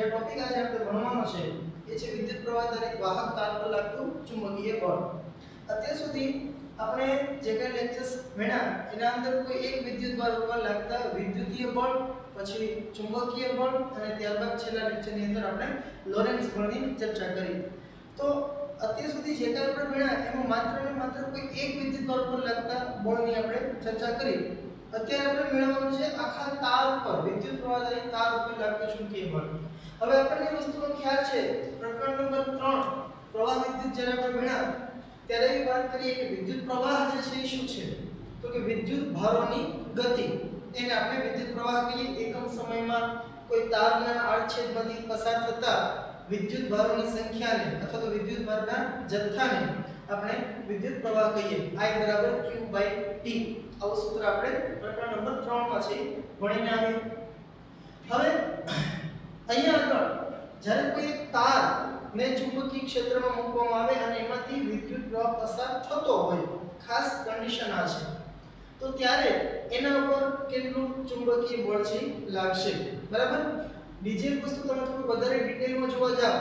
જે ટોપિક આજે આપણે ભણવાનો છે એ છે વિદ્યુત પ્રવાહ આધારિત વાહક તાર પર લાગતું ચુંબકીય બળ. અત્યાર સુધી આપણે જે કંઈ લેક્ચર્સ ભણ્યા એના અંદર કોઈ એક વિદ્યુત ભાર ઉપર લાગતા વિદ્યુતીય બળ, પછી ચુંબકીય બળ અને ત્યારબાદ છેલ્લા લેક્ચરની અંદર આપણે લોરેન્ટ્ઝ બળની ચર્ચા કરી. તો અત્યાર સુધી જે કંઈ આપણે ભણ્યા એમાં માત્ર ને માત્ર કોઈ એક વિદ્યુત ભાર ઉપર લાગતા બળની આપણે ચર્ચા કરી. અત્યારે આપણે મેળવવાનું છે આખા તાર ઉપર વિદ્યુત પ્રવાહ આધારિત તાર ઉપર લાગતું ચુંબકીય બળ. હવે આપણને વસ્તુનો ખ્યાલ છે પ્રકરણ નંબર 3 પ્રવાહ વિદ્યુત જ્યારે આપણે ભણ્યા ત્યારે એ વાત કરીએ કે વિદ્યુત પ્રવાહ જે છે એ શું છે, તો કે વિદ્યુત ભારોની ગતિ. એને આપણે વિદ્યુત પ્રવાહ કહીએ. એકમ સમયમાં કોઈ તારના આડછેદમાંથી પસાર થતા વિદ્યુત ભારોની સંખ્યાને અથવા તો વિદ્યુત ભારના જથ્થાને આપણે વિદ્યુત પ્રવાહ કહીએ. I q/t આવું સૂત્ર આપણે પ્રકરણ નંબર 3 માં છે ભણીને આવ્યું. હવે અહીંયા આગળ જ્યારે કોઈ એક તાર ને ચુંબકીય ક્ષેત્રમાં મૂકવામાં આવે અને એમાંથી વિદ્યુત પ્રવાહ પસાર થતો હોય, ખાસ કન્ડિશન આ છે, તો ત્યારે એના ઉપર કેટલું ચુંબકીય બળ છે લાગશે. બરાબર. બીજી એક વસ્તુ તમે થોડું વધારે ડિટેલમાં જોવા જાવ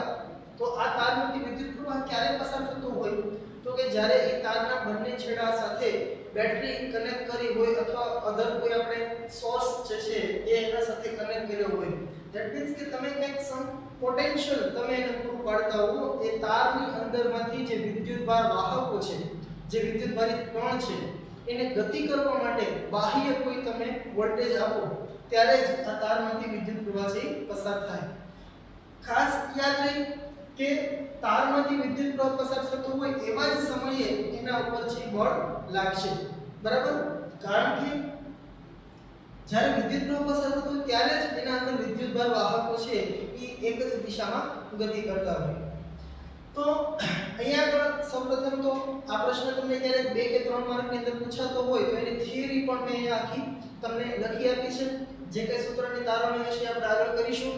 તો આ તારમાંથી વિદ્યુત પ્રવાહ ક્યારે પસાર થતો હોય, તો કે જ્યારે એ તારના બંને છેડા સાથે બેટરી કનેક્ટ કરી હોય અથવા અધર કોઈ આપણે સોર્સ જે છે એ એના સાથે કનેક્ટ કર્યો હોય. ધેટ મીન્સ કે તમે કંઈક સમ પોટેન્શિયલ તમે એને પૂરું પાડતા હો, એ તારની અંદરમાંથી જે વિદ્યુતભાર વાહકો છે, જે વિદ્યુતભારિત કણ છે, એને ગતિ કરવા માટે બાહ્ય કોઈ તમે વોલ્ટેજ આપો ત્યારે જ આ તારમાંથી વિદ્યુત પ્રવાહ છે પસાર થાય. ખાસ યાદ રહે કે તારમાંથી વિદ્યુત પ્રવાહ પસાર થતો હોય એવા જ સમયે એના ઉપર છે બળ લાગશે. બરાબર. કારણ કે જ્યારે વિદ્યુત પ્રવાહ પસાર થતો હોય ત્યારે જ એના અંદર વિદ્યુતભાર વાહકો છે એ એક જ દિશામાં ગતિ કરતા હોય. તો અહીંયા આગળ સૌપ્રથમ તો આ પ્રશ્ન તમને ક્યારેક 2 કે 3 માર્કની અંદર પૂછાતો હોય તો એની થિયરી પણ મેં આખી તમને લખી આપી છે. જે કઈ સૂત્રની તારવણી હશે આપણે આગળ કરીશું.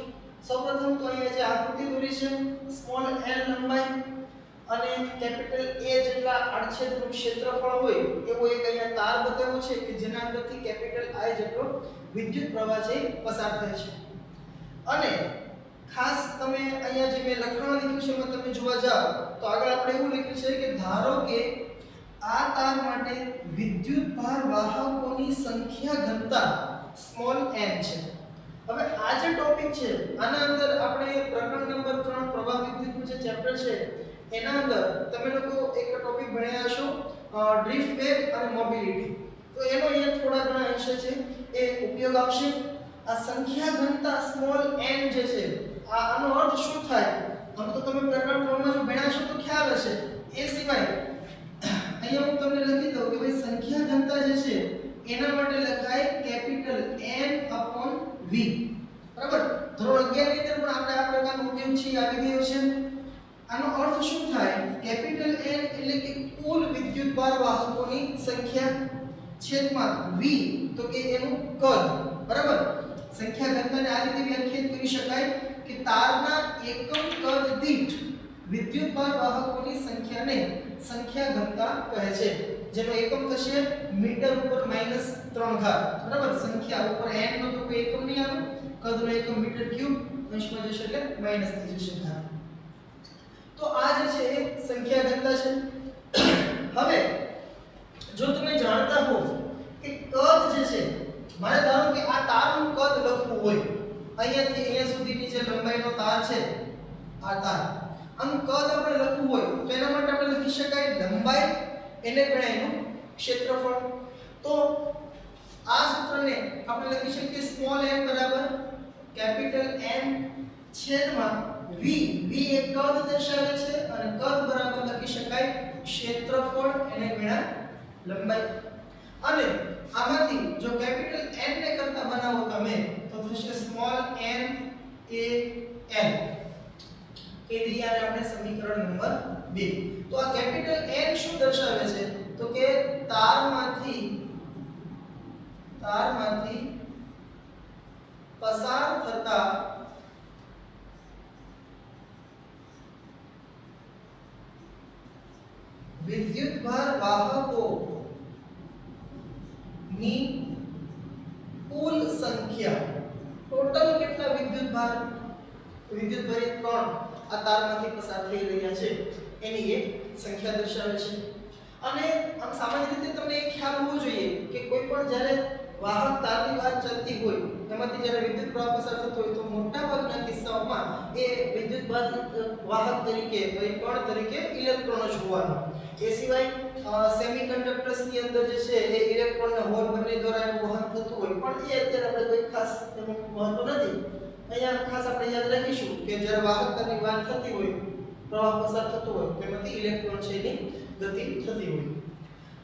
સૌપ્રથમ તો અહીંયા જે આકૃતિ દોરી છે, સ્મોલ l લંબાઈ અને કેપિટલ A જેટલા આડછેદનું ક્ષેત્રફળ હોય એવો એક અહીંયા તાર બતાવ્યો છે કે જેના અંદરથી કેપિટલ I જેટલો વિદ્યુત પ્રવાહ છે પસાર થાય છે. અને ખાસ તમે અહીંયા જે મેં લખાણ લખ્યું છે એમાં તમે જોવા જાવ તો આગળ આપણે એવું લખ્યું છે કે ધારો કે આ તાર માટે વિદ્યુતભાર વાહકોની સંખ્યા ઘનતા સ્મોલ n છે. હવે આ જે ટોપિક છે આના અંદર આપણે પ્રકરણ નંબર 3 પ્રવાહ વિદ્યુતનું જે ચેપ્ટર છે એના અંદર તમે લોકો એક ટોપિક ભણ્યા હશો ડ્રિફ્ટ વેગ અને મોબિલિટી. તો એનો અહીંયા થોડા ઘણા અંશે છે એ ઉપયોગ આવશે. આ સંખ્યા ઘનતા સ્મોલ n જે છે આનો અર્થ શું થાય આમ તો તમે પ્રકરણ 3 માં જો ભણ્યા છો તો ખ્યાલ હશે. એ સિવાય અહીંયા હું તમને લખી દઉં કે ભાઈ સંખ્યા ઘનતા જે છે એના માટે લખાય કેપિટલ N/V. બરાબર. ધોરણ 11 ની અંદર પણ આપણે આ પ્રકારનો ઉપયોગ છે આવી ગયો છે. આનો અર્થ શું થાય? કેપિટલ N એટલે કે કુલ વિદ્યુતભાર વાહકોની સંખ્યા છેદમાં V તો કે એનું કદ. બરાબર. સંખ્યા ઘનતાને આ રીતે વ્યાખ્યાયિત કરી શકાય કે તારના એકમ કદ દીઠ વિદ્યુતભાર વાહકોની સંખ્યાને સંખ્યા ઘનતા કહે છે, જેનો એકમ થશે મીટર ઉપર -3 ઘાત. બરાબર. સંખ્યા ઉપર n નો તો કોઈ એકમ નહીં આવે, કદનો એકમ મીટર ક્યુબ, અંશમાં જશે એટલે માઈનસ થઈ જશે ઘાત. તો આ જે છે એ સંખ્યા ઘનતા છે. હવે જો તમે જાણતા હો કે કદ જે છે, મારે ધારો કે આ તારનું કદ લખવું હોય, અહીંયાથી અહીંયા સુધીની જે લંબાઈનો તાર છે આ તાર, આનું કદ આપણે લખવું હોય તો એના માટે આપણે લખી શકાય લંબાઈ એને ગણાય એનું ક્ષેત્રફળ. તો આ સૂત્રને આપણે લખી શકીએ સ્મોલ n બરાબર કેપિટલ N છેદમાં V. V એ કદ દર્શાવે છે અને કદ બરાબર લખી શકાય ક્ષેત્રફળ એને ગણાય લંબાઈ. અને આમાંથી જો કેપિટલ N ને કરતા બનાવો તમે તો થશે સ્મોલ n a n. એ રીતે આપણે સમીકરણ નંબર 2. તો આ કેપિટલ N શું દર્શાવે છે તો કે તારમાંથી પસાર થતા વિદ્યુતભાર વાહકો ની કુલ સંખ્યા, ટોટલ કેટલા વિદ્યુતભાર વિદ્યુતભારિત કણ આ તારમાંથી પસાર થઈ રહ્યા છે એની એક સંખ્યા દર્શાવે છે। અને આમ સામાન્ય રીતે તમને એ ખ્યાલ હોવો જોઈએ કે કોઈ પણ જ્યારે વાહક તારની વાત ચાલતી હોય એમાંથી જ્યારે વિદ્યુત પ્રવાહ પસાર થતો હોય તો મોટા ભાગના કિસ્સાઓમાં એ વાહક તરીકે કણ તરીકે ઇલેક્ટ્રોનો જ હોવાનો। એ સિવાય સેમિકન્ડક્ટર્સ ની અંદર જે છે એ ઇલેક્ટ્રોનના હોલ બંને દ્વારા એનું વહન થતું હોય પણ એ અત્યારે આપણે કોઈ ખાસ એનું મહત્વ નથી। અહીંયા ખાસ આપણે યાદ રાખીશું કે જ્યારે વાહક તારની વાત થતી હોય પ્રવાહ પસાર થતો હોય તેમાંથી ઇલેક્ટ્રોન છે એની ગતિ થતી હોય।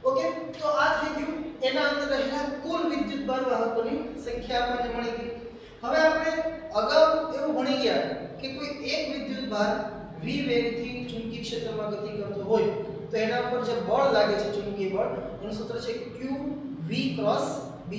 ઓકે, તો આ થઈ ગયું એના અંદર રહેલા કુલ વિદ્યુતભાર વાહકોની સંખ્યા આપણને મળી ગઈ। હવે આપણે અગાઉ એવું ભણી ગયા કે કોઈ એક વિદ્યુતભાર v વેગથી ચુંબકીય ક્ષેત્રમાં ગતિ કરતો હોય તો એના ઉપર જે બળ લાગે છે ચુંબકીય બળ એનું સૂત્ર છે q v ક્રોસ b।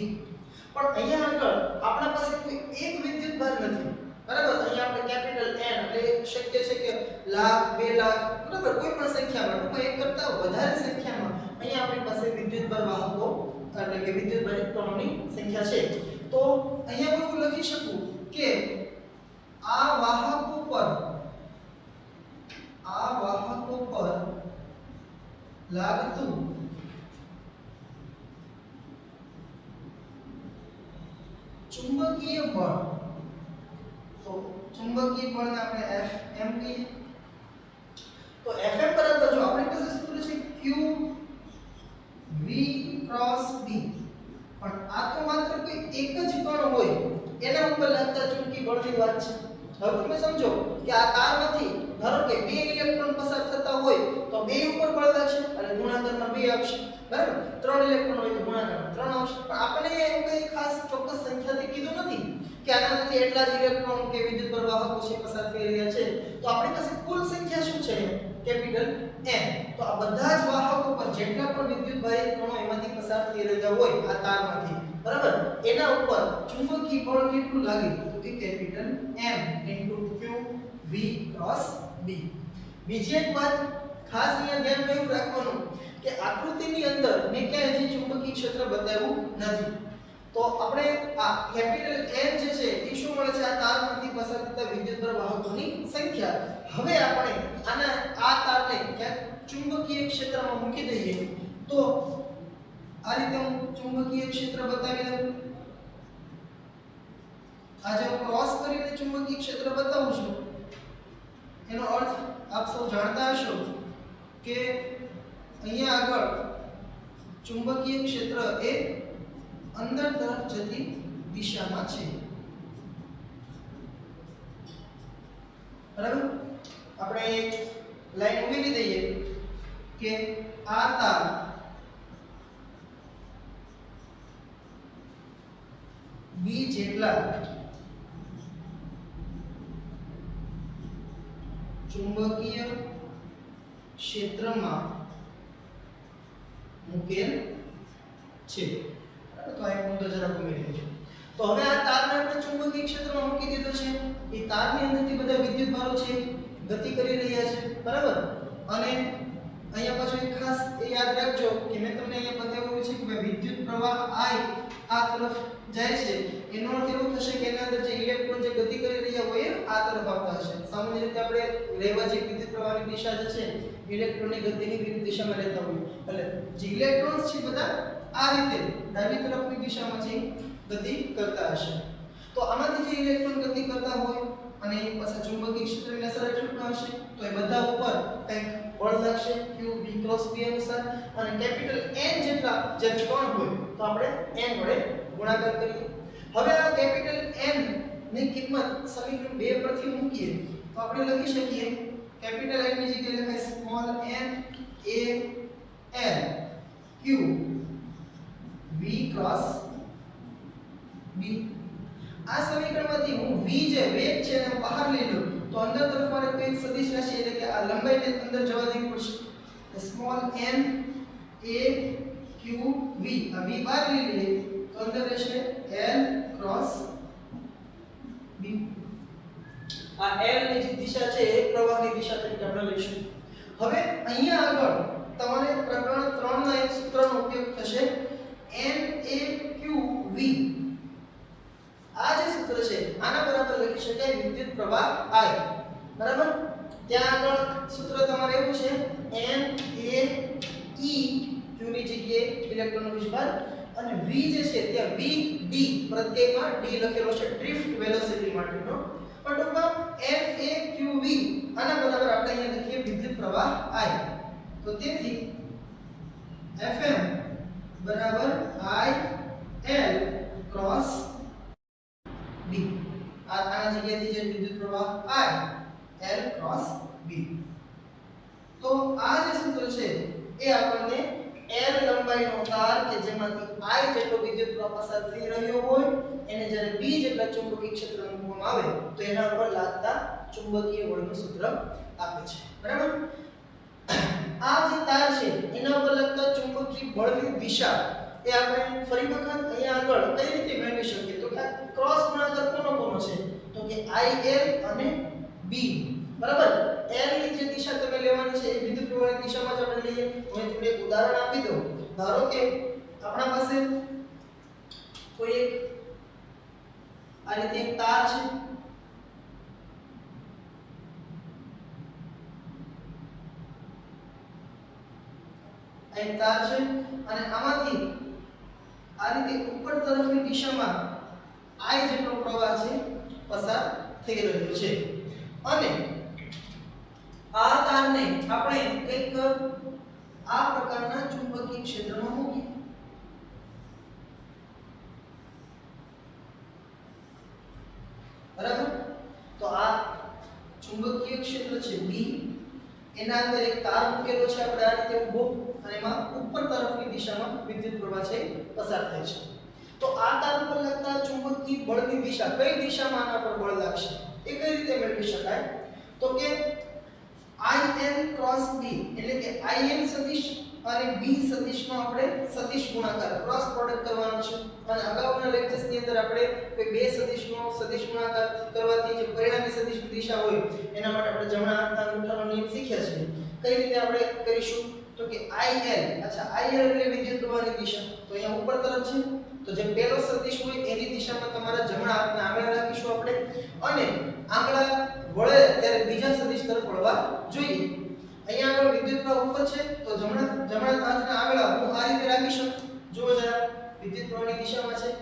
પણ અહીંયા આગળ આપણા પાસે કોઈ એક વિદ્યુતભાર નથી, બરાબર? અહીંયા આપણે કેપિટલ N એટલે શક્ય છે કે લાખ 2 લાખ, બરાબર, કોઈ પણ સંખ્યામાં ટૂંકમાં એક કરતા વધારે સંખ્યામાં અહીંયા આપણી પાસે વિદ્યુતભાર વાહકો એટલે કે વિદ્યુતભારિત કણોની સંખ્યા છે। તો અહીંયા હું લખી શકું કે આ વાહકો પર લાગતું ચુંબકીય બળ, તો ચુંબકીય બળને આપણે Fm કહીએ। તો Fm બરાબર જો આપણી પાસે સૂત્ર છે q v ક્રોસ b, પણ આ તો માત્ર કોઈ એક જ કણ હોય એના ઉપર લાગતા ચુંબકીય બળની વાત છે। હવે તમે સમજો કે આ તારમાંથી ધારો કે 2 ઇલેક્ટ્રોન પસાર થતા હોય તો 2 ઉપર બળ લાગશે એટલે ગુણાકારમાં 2 આવશે, બરાબર? 3 ઇલેક્ટ્રોન હોય તો ગુણાકારમાં 3 આવશે। પણ આપણે એવું કઈ ખાસ ચોક્કસ સંખ્યાથી કીધું નથી કે આનામાંથી એટલા જ ઇલેક્ટ્રોન કે વિદ્યુતભાર વાહકો છે પસાર થઈ રહ્યા છે। તો આપણી પાસે કુલ સંખ્યા શું છે? Capital N। તો આ બધા જ વાહકો પર જેટલા પણ વિદ્યુતભારિત કણો એમાંથી પસાર થઈ રહ્યા હોય આ તારમાંથી, બરાબર, એના ઉપર ચુંબકીય બળ કેટલું લાગે તો કે capital M * q v cross b। બીજી એક વાત ખાસ અહીંયા ધ્યાનમાં એવું રાખવાનું કે આકૃતિની અંદર મેં ક્યાંય હજી ચુંબકીય ક્ષેત્ર બતાવ્યું નથી। તો આપણે આ કેપિટલ N જે છે એ શું મળે છે? આ તારમાંથી પસાર થતા વિદ્યુતભાર વાહકોની સંખ્યા। હવે આપણે આ તારને ક્યાંક ચુંબકીય ક્ષેત્રમાં મૂકી દઈએ તો આ રીતે હું ચુંબકીય ક્ષેત્ર બતાવી દઉં। આ જે ક્રોસ કરીને ચુંબકીય ક્ષેત્ર બતાવું છું એનો અર્થ આપ સૌ જાણતા હશો કે અહીંયા આગળ ચુંબકીય ક્ષેત્ર એ અંદર તરફ જતી દિશામાં છે, બરાબર? આપણે એક લાઈન ઉમેરી દઈએ કે આ તાર b જેટલા ચુંબકીય ક્ષેત્રમાં મૂકેલ છે। તો આ એક મુદ્દો જરા ઉમેરી દઈએ। તો હવે આ તારને આપણે ચુંબકીય ક્ષેત્રમાં મૂકી દીધો છે, એ તારની અંદરથી બધા વિદ્યુતભારો છે ગતિ કરી રહ્યા છે, બરાબર? અને અહીંયા પાછું એક ખાસ એ યાદ રાખજો કે મેં તમને અહીંયા બતાવ્યું છે કે વિદ્યુત પ્રવાહ I આ તરફ જાય છે એનો અર્થ એવો થશે કે એના અંદર જે ઇલેક્ટ્રોન જે ગતિ કરી રહ્યા હોય એ આ તરફ આવતા હશે। સામાન્ય રીતે આપણે લેવાજિક વિદ્યુત પ્રવાહની દિશા જે છે ઇલેક્ટ્રોનની ગતિની વિરુદ્ધ દિશામાં રહેતા હોય એટલે જે ઇલેક્ટ્રોન્સ છે બધા આ રીતે ડાબી તરફની દિશામાં છે ગતિ કરતા હશે। તો આમાંથી જે ઇલેક્ટ્રોન ગતિ કરતા હોય અને એ પાછા ચુંબકીય ક્ષેત્રની અસર હેઠળ હશે તો એ બધા ઉપર કંઈક બળ લાગશે q v ક્રોસ b અનુસાર અને કેપિટલ N જેટલા જે કણ હોય તો આપણે n વડે ગુણાકાર કરીએ। હવે આ કેપિટલ N ની કિંમત સમીકરણ 2 પરથી મૂકીએ તો આપણે લખી શકીએ કેપિટલ N ની જગ્યાએ લખાય small n a l q v cross b। આ સમીકરણમાંથી હું v જે વેગ છે એને બહાર લઈ લઉં તો અંદર તરફ મારે કોઈ સદિશ રાશિ એટલે કે આ લંબાઈને અંદર જવા દેવી પડશે। Small n a q v આ v બહાર લઈ લઈએ તો અંદર રહેશે l ક્રોસ b। આ l ની જે દિશા છે એ પ્રવાહની દિશા તરીકે આપણે લઈશું। હવે અહીંયા આગળ તમારે પ્રકરણ 3 ના એક સૂત્રનો ઉપયોગ થશે NaQV। આ જે સૂત્ર છે આના બરાબર લખી શકાય વિદ્યુત પ્રવાહ I બરાબર ત્યાં આગળ સૂત્ર તમારે એવું છે n a e q ની જગ્યાએ ઇલેક્ટ્રોનનો વીજભાર અને v જે છે ત્યાં v d પ્રત્યયમાં d લખેલો છે ડ્રિફ્ટ વેલોસિટી માટેનો પણ ટૂંકમાં f a q v આના બરાબર આપણે અહીંયા લખીએ વિદ્યુત પ્રવાહ I તો તેથી Fm બરાબર I L ક્રોસ B આના જગ્યાએથી જે વિદ્યુત પ્રવાહ I L ક્રોસ B તો આ જે સૂત્ર છે એ આપણને L લંબાઈનો તાર કે જેમાંથી I જેટલો વિદ્યુત પ્રવાહ પસાર થઈ રહ્યો હોય એને જ્યારે B જેટલા ચુંબકીય ક્ષેત્ર મૂકવામાં આવે તો એના ઉપર લાગતા ચુંબકીય બળનું સૂત્ર આપે છે બરાબર આ જે તાર છે એના ઉપર લાગતા ચુંબકીય બળની દિશા એ આપણે ફરી વખત અહીંયા આગળ કઈ રીતે મેળવી શકીએ તો કે ક્રોસ ગુણાકાર કોનો છે તો કે IL અને B બરાબર L ની જે દિશા તમે લેવાની છે એ વિદ્યુત પ્રવાહની દિશામાં જ આપણે લઈએ હું તમને એક ઉદાહરણ આપી દઉં ધારો કે આપણા પાસે કોઈ એક આ રીતે એક તાર છે એક તાર છે અને આમાંથી આ રીતે ઉપર તરફની દિશામાં I જેટલો પ્રવાહ છે પસાર થઈ રહ્યો છે અને આ તારને આપણે એક આ પ્રકારના ચુંબકીય ક્ષેત્રમાં મૂકીએ બરાબર તો આ ચુંબકીય ક્ષેત્ર છે B એના અંદર એક તાર મૂકેલો છે આપણે આ રીતે ઊભો અને એમાં ઉપર તરફની દિશામાં વિદ્યુત પ્રવાહ છે પસાર થાય છે તો આ તાર ઉપર લાગતા ચુંબકીય બળની દિશા કઈ દિશામાં આના પર બળ લાગશે એ કઈ રીતે મેળવી શકાય તો કે IN ક્રોસ B એટલે કે IN સદિશ અને B સદિશનો આપણે સદિશ ગુણાકાર ક્રોસ પ્રોડક્ટ કરવાનો છે અને અગાઉના લેક્ચર્સ ની અંદર આપણે કોઈ બે સદિશનો સદિશ ગુણાકાર કરવાથી જે પરિણામી સદિશની દિશા હોય એના માટે આપણે જમણા હાથના અંગૂઠાનો નિયમ શીખ્યા છે કઈ રીતે આપણે કરીશું તો કે IL અચ્છા IL એટલે વિદ્યુત પ્રવાહની દિશા તો અહીંયા ઉપર તરફ છે તો જે પહેલો સદિશ હોય એની દિશામાં તમારા જમણા હાથના આંગળા રાખીશું આપણે અને આંગળા વળે ત્યારે બીજા સદિશ તરફ વળવા જોઈએ અહીંયા આગળ વિદ્યુત પ્રવાહ ઉપર છે તો જમણા હાથના આંગળા હું આ રીતે રાખી શકું જુઓ જરા વિદ્યુત પ્રવાહની દિશામાં છે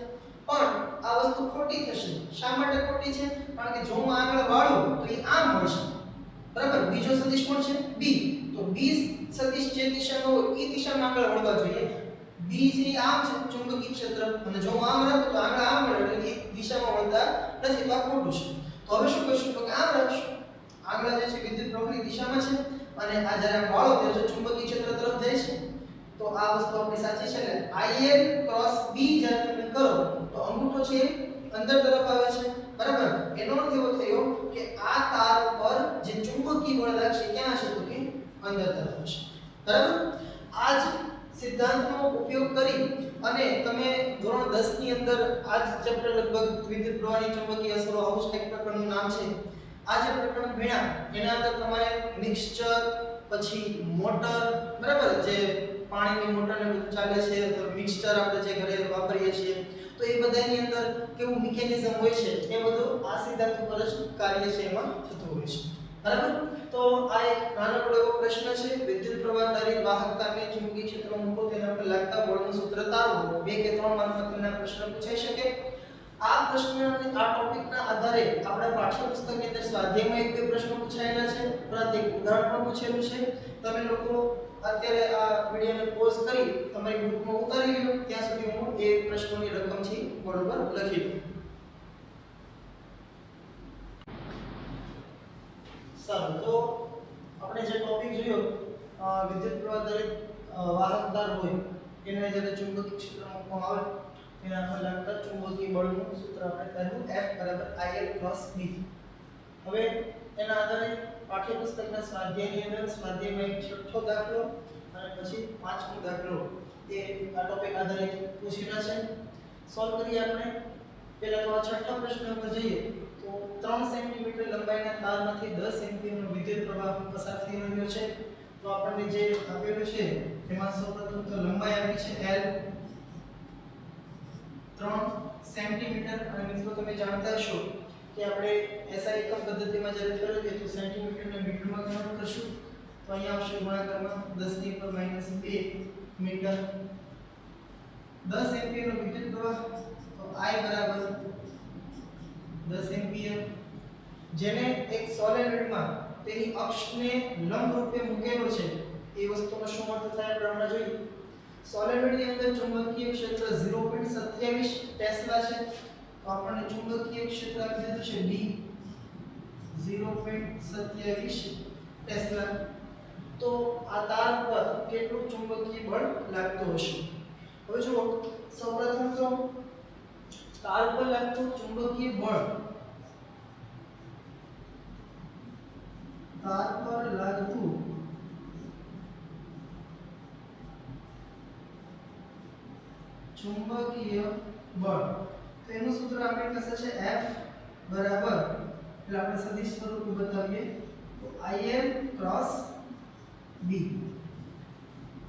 પણ આ વસ્તુ ખોટી થશે શા માટે ખોટી છે કારણ કે જો હું આંગળા વાળું તો એ આમ મળશે બરાબર બીજો સદિશ કોણ છે B તો B સદિશ જે દિશામાં હોય એ દિશામાં આંગળા વળવા જોઈએ B છે આમ છે ચુંબકીય ક્ષેત્ર અને જો હું આમ રાખું તો આંગળા આમ વળે એટલે એ દિશામાં વળતા નથી તો આ ખોટું છે તો હવે શું કરીશું તો કે આમ રાખશું આંગળા જે છે વિદ્યુત પ્રવાહની દિશામાં છે અને આ જ્યારે વાળો ત્યારે જો ચુંબકીય ક્ષેત્ર તરફ જાય છે તો આ વસ્તુ આપણી સાચી છે ને IL ક્રોસ B જ્યારે તમે કરો તો અંગૂઠો છે અંદર તરફ આવે છે બરાબર એનો અર્થ એવો થયો કે આ તાર પર જે ચુંબકીય બળ લાગશે ક્યાં છે તો કે અંદર તરફ છે બરાબર આ જ સિદ્ધાંતનો ઉપયોગ કરી અને તમે ધોરણ 10 ની અંદર આ જ ચેપ્ટર લગભગ વિદ્યુત પ્રવાહની ચુંબકીય અસરો આવું જ એક પ્રકારનું નામ છે આ જે પ્રકરણ ભણ્યા એના અંદર તમારે મિક્સચર પછી મોટર બરાબર જે પાણીની મોટર ને બધું ચાલે છે તો મિક્સચર આપણે જે ઘરે વાપરીએ છીએ તો એ બધાની અંદર કેવું મિકેનિઝમ હોય છે એ બધું આ સિદ્ધાંત ઉપર જ કાર્ય છે એમાં થતું હોય છે બરાબર તો આ એક નાનકડો એવો પ્રશ્ન છે વિદ્યુત પ્રવાહ આધારિત વાહકતાને ચુંબકીય ક્ષેત્રમાં મૂકો તેના પર લાગતા બળનું સૂત્ર તારવો 2 કે 3 માર્કમાં તમને પ્રશ્ન પૂછાઈ શકે આ પ્રશ્ન અને આ ટોપિકના આધારે આપણા પાઠ્યપુસ્તકની અંદર સ્વાધ્યાયમાં એક બે પ્રશ્નો પૂછાયેલા છે ઉપરાંત એક ઉદાહરણ પણ પૂછેલું છે તમે લોકો અત્યારે આ વિડિયોને પોઝ કરી તમારી બુકમાં ઉતારી લો ત્યાં સુધી હું એ પ્રશ્નોની રકમ છે બોર્ડ પર લખી દઉં સારું તો આપણે જે ટોપિક જોયો વિદ્યુત પ્રવાહ આધારિત વાહકદાર હોય એને જ્યારે ચુંબકીય ક્ષેત્રમાં મૂકવામાં આવે એના પર લાગતા ચુંબકીય બળનું સૂત્ર આપણે કહ્યું F IL + B હવે એના આધારે પાઠ્યપુસ્તકના સ્વાધ્યાયની અંદર સ્વાધ્યાયમાં એક છઠ્ઠો દાખલો અને પછી પાંચમો દાખલો એ આ ટોપિક આધારિત પૂછેલા છે સોલ્વ કરીએ આપણે પહેલા તો આ છઠ્ઠા પ્રશ્ન પર જઈએ તો 3 સેન્ટીમીટર લંબાઈના તારમાંથી 10 એમ્પીયરનો વિદ્યુત પ્રવાહ પસાર થઈ રહ્યો છે તો આપણને જે આપેલું છે એમાં સૌપ્રથમ તો લંબાઈ આપી છે L 3 સેન્ટીમીટર અને મિત્રો તમે જાણતા હશો કે આપણે એસઆઈ એકમ પદ્ધતિમાં જ્યારે ફેરવીએ તો સેન્ટીમીટરને મીટરમાં કન્વર્ટ કરશું તો અહીંયા આવશે ગુણાકારમાં 10 ની પાવર -2 મીટર 10 એમ્પિયરનો વિદ્યુત પ્રવાહ તો I બરાબર 10 એમ્પિયર જેને એક સોલેનોઇડમાં તેની અક્ષને લંબ રૂપે મૂકેલો છે એ વસ્તુનો શું અર્થ થાય આપણે હમણાં જોઈએ સોલેનોઇડની અંદર ચુંબકીય ક્ષેત્ર 0.27 ટેસ્લા છે તો આપણને ચુંબકીય ક્ષેત્ર આપી દીધું છે B 0.27 ટેસ્લા તો આ તાર પર કેટલું ચુંબકીય બળ લાગતું હશે હવે જુઓ સૌપ્રથમ તો તાર પર લાગતું ચુંબકીય બળ તાર પર લાગતું ચુંબકીય બળ તો એનું સૂત્ર આપણી પાસે છે F બરાબર એટલે આપણે સદિશ સ્વરૂપે બતાવીએ તો IL ક્રોસ B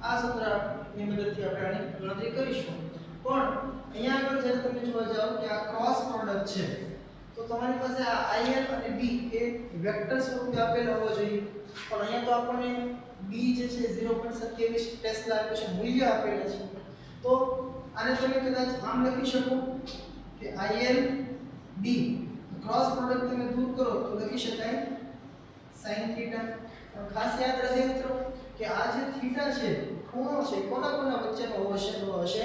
આ સૂત્રની મદદથી આપણે આની ગણતરી કરીશું પણ અહીંયા આગળ જ્યારે તમે જોવા જાઓ કે આ ક્રોસ પ્રોડક્ટ છે તો તમારી પાસે આ IL અને B એ વેક્ટર સ્વરૂપે આપેલા હોવા જોઈએ પણ અહીંયા તો આપણને B જે છે 0.27 ટેસ્લા આપેલ છે મૂલ્ય આપેલા છે તો આને તમે કદાચ આમ લખી શકો કે IL B ક્રોસ પ્રોડક્ટ તમે દૂર કરો તો લખી શકાય sin થીટા ખાસ યાદ રહે મિત્રો કે આ જે થીટા છે ખૂણો છે કોના વચ્ચેનો હશે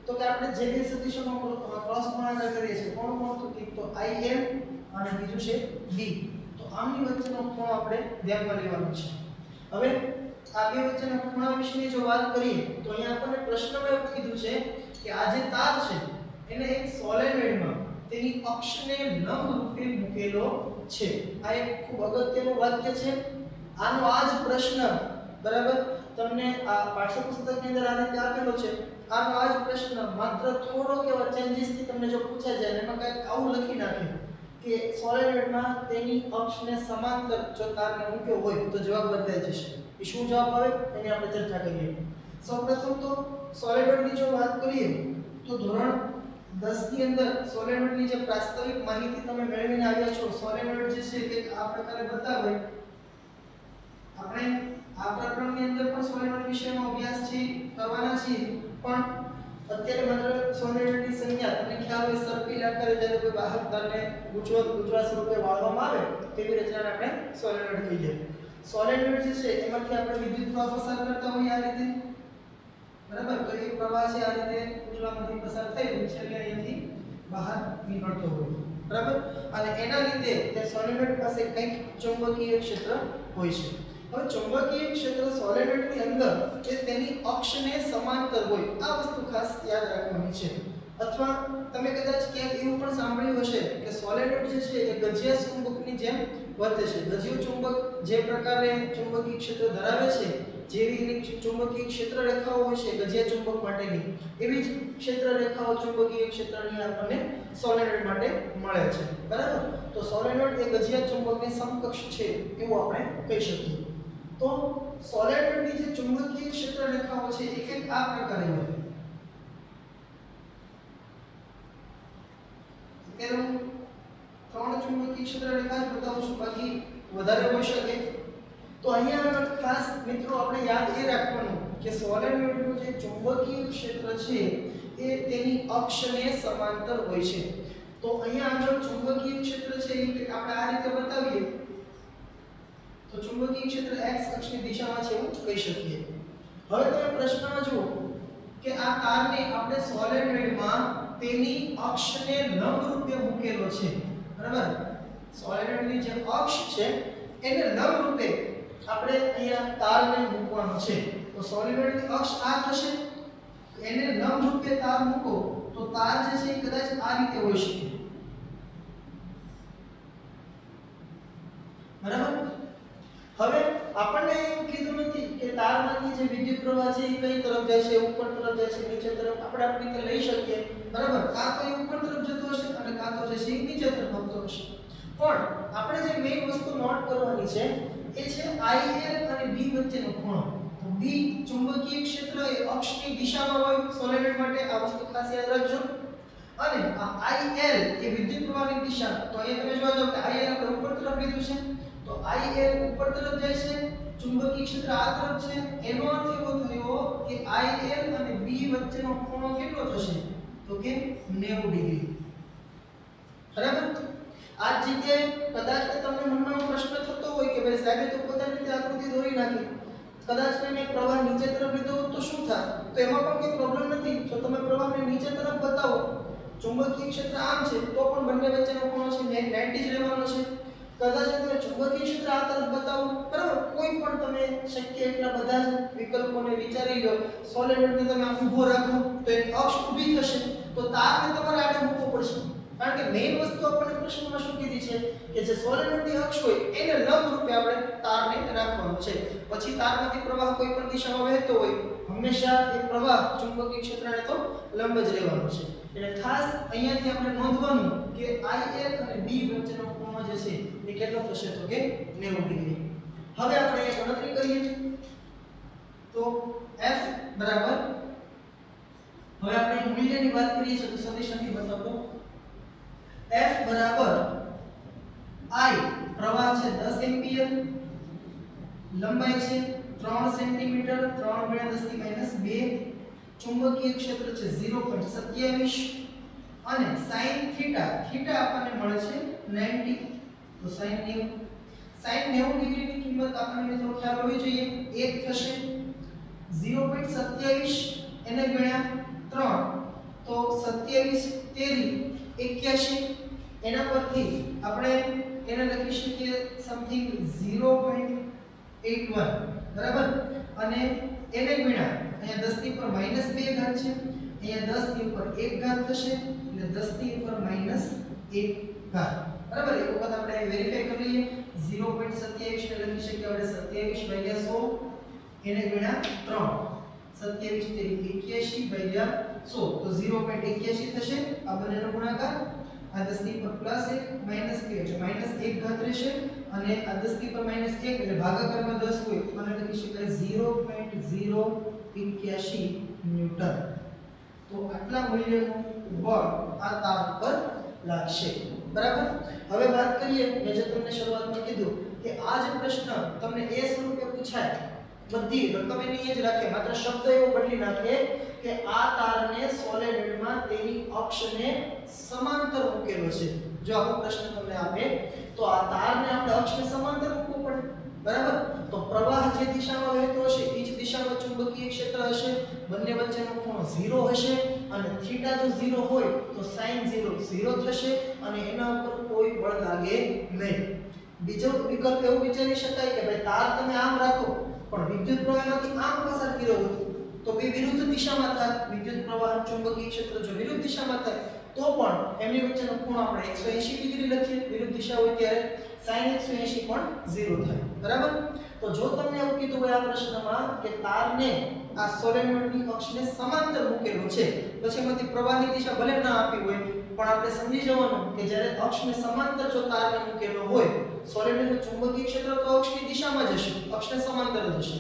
તો કે આપણે જે બે સદિશોનો ક્રોસ ગુણાકાર કરીએ છીએ કોણ તો એક તો IL અને બીજું છે B તો આમની વચ્ચેનો ખૂણો આપણે ધ્યાનમાં લેવાનો છે હવે આ બે વચ્ચેના ખૂણા વિશેની જો વાત કરીએ તો અહીંયા આપણને પ્રશ્નમાં એવું કીધું છે કે આ જે તાર છે એને એક સોલેનોઇડમાં તેની અક્ષને લંબ રૂપે મૂકેલો છે આ એક ખૂબ અગત્યનું વાક્ય છે આનો આ જ પ્રશ્ન બરાબર તમને આ પાઠ્યપુસ્તકની અંદર આ રીતે આપેલો છે આનો આ જ પ્રશ્ન માત્ર થોડો કેવા ચેન્જીસ થી તમને જો પૂછાય જાય એમાં કંઈક આવું લખી નાખે કે સોલેનોઇડમાં તેની અક્ષને સમાંતર જો તારને મૂક્યો હોય તો જવાબ બદલાઈ જશે એ શું જવાબ આવે એની આપણે ચર્ચા કરીએ સૌપ્રથમ તો સોલેનોઇડની જો વાત કરીએ તો ધોરણ 10 ની અંદર સોલેનોઇડની જે પ્રાસ્તાવિક માહિતી તમે મેળવીને આવ્યા છો સોલેનોઇડ જે છે તે આ પ્રકારે બતાવે આપણે આ પ્રકરણની અંદર પણ સોલેનોઇડ વિષયનો અભ્યાસ છે કરવાના છીએ પણ અત્યારે માત્ર સોલેનોઇડની સંખ્યા તમને ખ્યાલ હોય સર્પિલ આકારે જ્યારે કોઈ વાહક તારને ગુચવા સ્વરૂપે વાળવામાં આવે તેવી રચનાને આપણે સોલેનોઇડ કહીએ સોલેનોઇડ જે છે એમાંથી આપણે વિદ્યુત પ્રવાહ પસાર કરતા હોઈએ આ રીતે બરાબર તો એક પ્રવાહ છે આ રીતે ઉજળામાંથી પસાર થઈ રહ્યો છે એટલે અહીંથી બહાર નીકળતો હોય બરાબર અને એના લીધે તે સોલેનોઇડ પાસે કંઈક ચુંબકીય ક્ષેત્ર હોય છે હવે ચુંબકીય ક્ષેત્ર સોલેનોઇડની અંદર એ તેની અક્ષને સમાંતર હોય આ વસ્તુ ખાસ યાદ રાખવાની છે અથવા તમે કદાચ ક્યાંક એવું પણ સાંભળ્યું હશે કે સોલેનોઇડ જે છે એ ગજિયા ચુંબકની જેમ વર્તે છે ગજિયું ચુંબક જે પ્રકારે ચુંબકીય ક્ષેત્ર ધરાવે છે જેવી ચુંબકીય ક્ષેત્ર રેખાઓ હોય છે ગજિયા ચુંબક માટેની એવી જ ક્ષેત્ર રેખાઓ ચુંબકીય ક્ષેત્રની આપણને સોલેનોઇડ માટે મળે છે બરાબર તો સોલેનોઇડ એ ગજિયા ચુંબકની સમકક્ષ છે એવું આપણે કહી શકીએ તો સોલેનોઇડની જે ચુંબકીય ક્ષેત્ર રેખાઓ છે એક એક આ પ્રકારે હોય એટલે હું ત્રણ ચુંબકીય ક્ષેત્ર રેખા જ બતાવું છું બાકી વધારે હોઈ શકે તો અહીંયા આગળ ખાસ મિત્રો આપણે યાદ એ રાખવાનું કે સોલેનોઇડનું જે ચુંબકીય ક્ષેત્ર છે એ તેની અક્ષને સમાંતર હોય છે તો અહીંયા આગળ ચુંબકીય ક્ષેત્ર છે એ આપણે આ રીતે બતાવીએ તો ચુંબકીય ક્ષેત્ર x અક્ષની દિશામાં છે એવું કહી શકીએ હવે તમે પ્રશ્નમાં જુઓ કે આ તારને આપણે સોલેનોઇડમાં તેની અક્ષને લંબ રૂપે મૂકેલો છે બરાબર સોલેનોઇડની જે અક્ષ છે એને લંબ રૂપે આપણે અહીંયા તારને મૂકવાનો છે તો સોલેનોઇડની અક્ષ આ થશે એને લંબ રૂપે તાર મૂકો તો તાર જે છે કદાચ આ રીતે હોઈ શકે બરાબર હવે આપણને એવું કીધું નથી કે તારમાંથી જે વિદ્યુત પ્રવાહ છે એ કઈ તરફ જાય છે ઉપર તરફ જાય છે નીચે તરફ આપણે આપણી રીતે લઈ શકીએ બરાબર કાં તો એ ઉપર તરફ જતો હશે અને કાં તો જે છે નીચે તરફ આવતો હશે પણ આપણે જે મેઇન વસ્તુ નોટ કરવાની છે એ છે IL અને B વચ્ચેનો ખૂણો તો B ચુંબકીય ક્ષેત્ર એ અક્ષની દિશામાં હોય સોલેનોઇડ માટે આ વસ્તુ ખાસ યાદ રાખજો અને આ IL એ વિદ્યુત પ્રવાહની દિશા. તો અહીંયા તમે જોવા જાવ કે IL આપણે ઉપર તરફ લીધું છે, તો IL ઉપર તરફ જાય છે, ચુંબકીય ક્ષેત્ર આ તરફ છે. એનો અર્થ એવો થયો કે IL અને B વચ્ચેનો ખૂણો કેટલો થશે? તો કે 90 ડિગ્રી. બરાબર. આ જ રીતે કદાચ તમને મનમાં પ્રશ્ન થતો હોય કે ભાઈ સાહેબે તો પોતાની રીતે આકૃતિ દોરી નાખી, કદાચ તમે પ્રવાહ નીચે તરફ લીધો તો શું થાય? તો એમાં પણ કોઈ પ્રોબ્લેમ નથી. જો તમે પ્રવાહને નીચે તરફ બતાવો, ચુંબકીય ક્ષેત્ર આમ છે, તો પણ બંને વચ્ચેનો ખૂણો છે 90 જ રહેવાનો છે. કદાચ તમે ચુંબકીય ક્ષેત્ર આ તરફ બતાવો, બરાબર, કોઈ પણ તમે શક્ય એટલા બધા જ વિકલ્પોને વિચારી લો. સોલિનોઇડને તમે આમ ઊભો રાખો તો એક અક્ષ ઊભી થશે, તો તારને તમારે આડે મૂકવો પડશે. કારણ કે મેઇન વસ્તુ આપણને પ્રશ્નમાં શું કીધી છે કે જે સોલિનોઇડની અક્ષ હોય એને લંબ રૂપે આપણે તારને રાખવાનું છે. પછી તારમાંથી પ્રવાહ કોઈ પણ દિશામાં વહેતો હોય, હંમેશા એ પ્રવાહ ચુંબકીય ક્ષેત્રને તો લંબ જ રહેવાનો છે. એટલે ખાસ અહીંયાથી આપણે નોંધવાનું કે IL અને B વચ્ચેનો ખૂણો જે છે એ કેટલો થશે? તો કે 90 ડિગ્રી. હવે આપણે એ ગણતરી કરીએ. તો F બરાબર, હવે આપણે મૂલ્યની વાત કરીએ છીએ તો સદિશથી બતાવો. F બરાબર I પ્રવાહ છે 10 એમ્પિયર, લંબાઈ છે 3 સેન્ટીમીટર, 3 × 10⁻², ચુંબકીય ક્ષેત્ર છે 0.27 અને sin થીટા આપણને મળે છે 90. તો sin 90 ડિગ્રીની કિંમત આપણને થોડો ખ્યાલ હોવી જોઈએ. 1 થશે, 0.27 એને ગુણ્યા 3 તો 27 તેરી 81. એના પરથી આપણે એને લખી શકીએ સમથિંગ 0.81, બરાબર. અને એને ગુણ્યા અહીંયા 10 ની ઉપર -2 ઘાત છે, અહીંયા 10 ની ઉપર 1 ઘાત થશે, એટલે 10 ની ઉપર -1 ઘાત, બરાબર. એક વખત આપણે વેરીફાઈ કરી લઈએ. 0.27 ને લખી શકીએ આપણે 27/100, એને ગુણ્યા 3, 27 તેરી 81/100, તો 0.81 થશે. આ બંનેનો ગુણાકાર, આ 10 ની ઉપર +1 -2 એટલે -1 ઘાત રહેશે, અને આ 10 ની ઉપર -1 એટલે ભાગાકારમાં 10 હોય, મને લખી શકાય 0.081 ન્યૂટન. તો આટલા મૂલ્યનું બળ આ તાર પર લાગશે, બરાબર. હવે વાત કરીએ, મેં જે તમને શરૂઆતમાં કીધું કે આ જે પ્રશ્ન તમને એ સ્વરૂપે પૂછાય, બધી રકમ એની જ રાખે, માત્ર શબ્દ એવો બદલી નાખે કે આ તારને સોલેનોઇડમાં તેની અક્ષને સમાંતર મૂકેલો છે. જો આવો પ્રશ્ન તમને આપે તો આ તારને આપણે અક્ષને સમાંતર મૂકવું પડે, બરાબર. તો પ્રવાહ જે દિશામાં વહેતો હશે એ જ દિશામાં ચુંબકીય ક્ષેત્ર હશે, બંને વચ્ચેનો ખૂણો 0 હશે, અને થીટા જો 0 હોય તો sin 0 0 થશે, અને એના ઉપર કોઈ બળ લાગે નહીં. બીજો વિકલ્પ એવું વિચારી શકાય કે ભાઈ તાર તમે આમ રાખો પણ વિદ્યુત પ્રવાહમાંથી આમ પસાર કર્યો હોય તો બે વિરુદ્ધ દિશામાં થાય. વિદ્યુત પ્રવાહ ચુંબકીય ક્ષેત્ર જો વિરુદ્ધ દિશામાં થાય તો પણ એમની વચ્ચેનો ખૂણો આપણે 180 ડિગ્રી લખીએ, વિરુદ્ધ દિશા હોય ત્યારે sin 180 પણ 0 થાય, બરાબર. તો જો તમને એવું કીધું હોય આ પ્રશ્નમાં કે તારને આ સોલેનોઇડની અક્ષને સમાંતર મૂકેલો છે, પછી એમાંથી પ્રવાહની દિશા ભલે ના આપી હોય પણ આપણે સમજી જવાનું કે જ્યારે અક્ષને સમાંતર જો તારને મૂકેલો હોય, સોલેનોઇડનું ચુંબકીય ક્ષેત્ર તો અક્ષની દિશામાં જ હશે, અક્ષને સમાંતર જ હશે.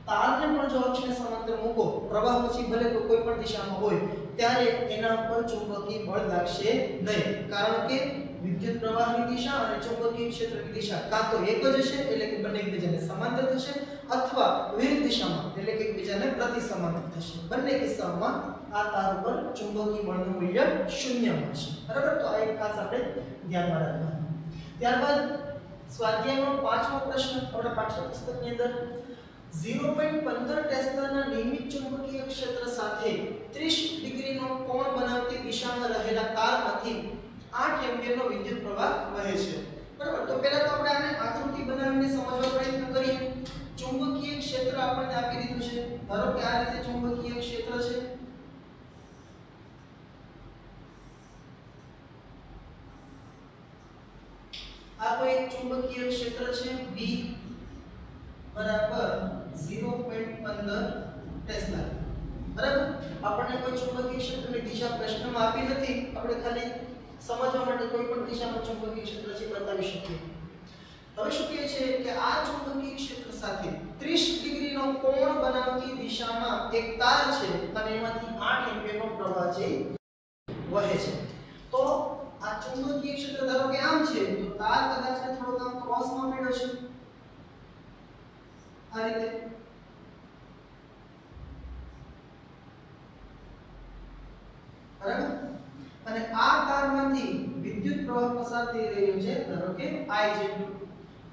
તારને પણ જો અક્ષને સમાંતર મૂકો, પ્રવાહ પછી ભલે કોઈ પણ દિશામાં હોય, ત્યારે એના ઉપર ચુંબકીય બળ લાગશે નહીં, કારણ કે વિદ્યુત પ્રવાહની દિશા અને ચુંબકીય ક્ષેત્રની દિશા કાં તો એક જ હશે, એટલે કે બંને એકબીજાને સમાંતર થશે, અથવા વિરુદ્ધ દિશામાં એટલે કે એકબીજાને પ્રતિ સમાંતર થશે. બંને કિસ્સાઓમાં આ તાર ઉપર ચુંબકીય બળનું મૂલ્ય 0 મળશે, બરાબર. તો આ એક ખાસ આપણે ધ્યાનમાં રાખવાનું. ત્યારબાદ સ્વાધ્યાયનો 5મો પ્રશ્ન આપણા પાઠ્યપુસ્તકની અંદર 0.15 ટેસ્લાના નિયમિત ચુંબકીય ક્ષેત્ર સાથે 30 ડિગ્રીનો કોણ બનાવતી દિશામાં રહેલા તારમાંથી 8 એમ્પિયરનો વિદ્યુત પ્રવાહ વહે છે, બરાબર. તો પહેલા તો આપણે આને આકૃતિ બનાવીને સમજવાનો પ્રયત્ન કરીએ. ચુંબકીય ક્ષેત્ર આપણને આપી દીધું છે, ધારો કે આ રીતે ચુંબકીય ક્ષેત્ર છે, આ કોઈ એક ચુંબકીય ક્ષેત્ર છે B બરાબર 0.15 ટેસ્લા, બરાબર. આપણને કોઈ ચુંબકીય ક્ષેત્રની દિશા પ્રશ્નમાં આપી નથી, આપણે ખાલી સમજવા માટે કોઈ પણ દિશામાં ચુંબકીય ક્ષેત્ર છે બતાવી શકીએ. હવે શું કહે છે કે આ ચુંબકીય ક્ષેત્ર સાથે 30 ડિગ્રીનો કોણ બનાવતી દિશામાં એક તાર છે અને એમાંથી 8 એમ્પિયરનો પ્રવાહ છે વહે છે. ચુંબકીય ક્ષેત્ર ધારો કે આમ છે તો તાર કદાચ થોડોક આમ ક્રોસમાં પડ્યો છે આ રીતે, બરાબર, અને આ તારમાંથી વિદ્યુત પ્રવાહ પસાર થઈ રહ્યો છે ધારો કે I જેટલું,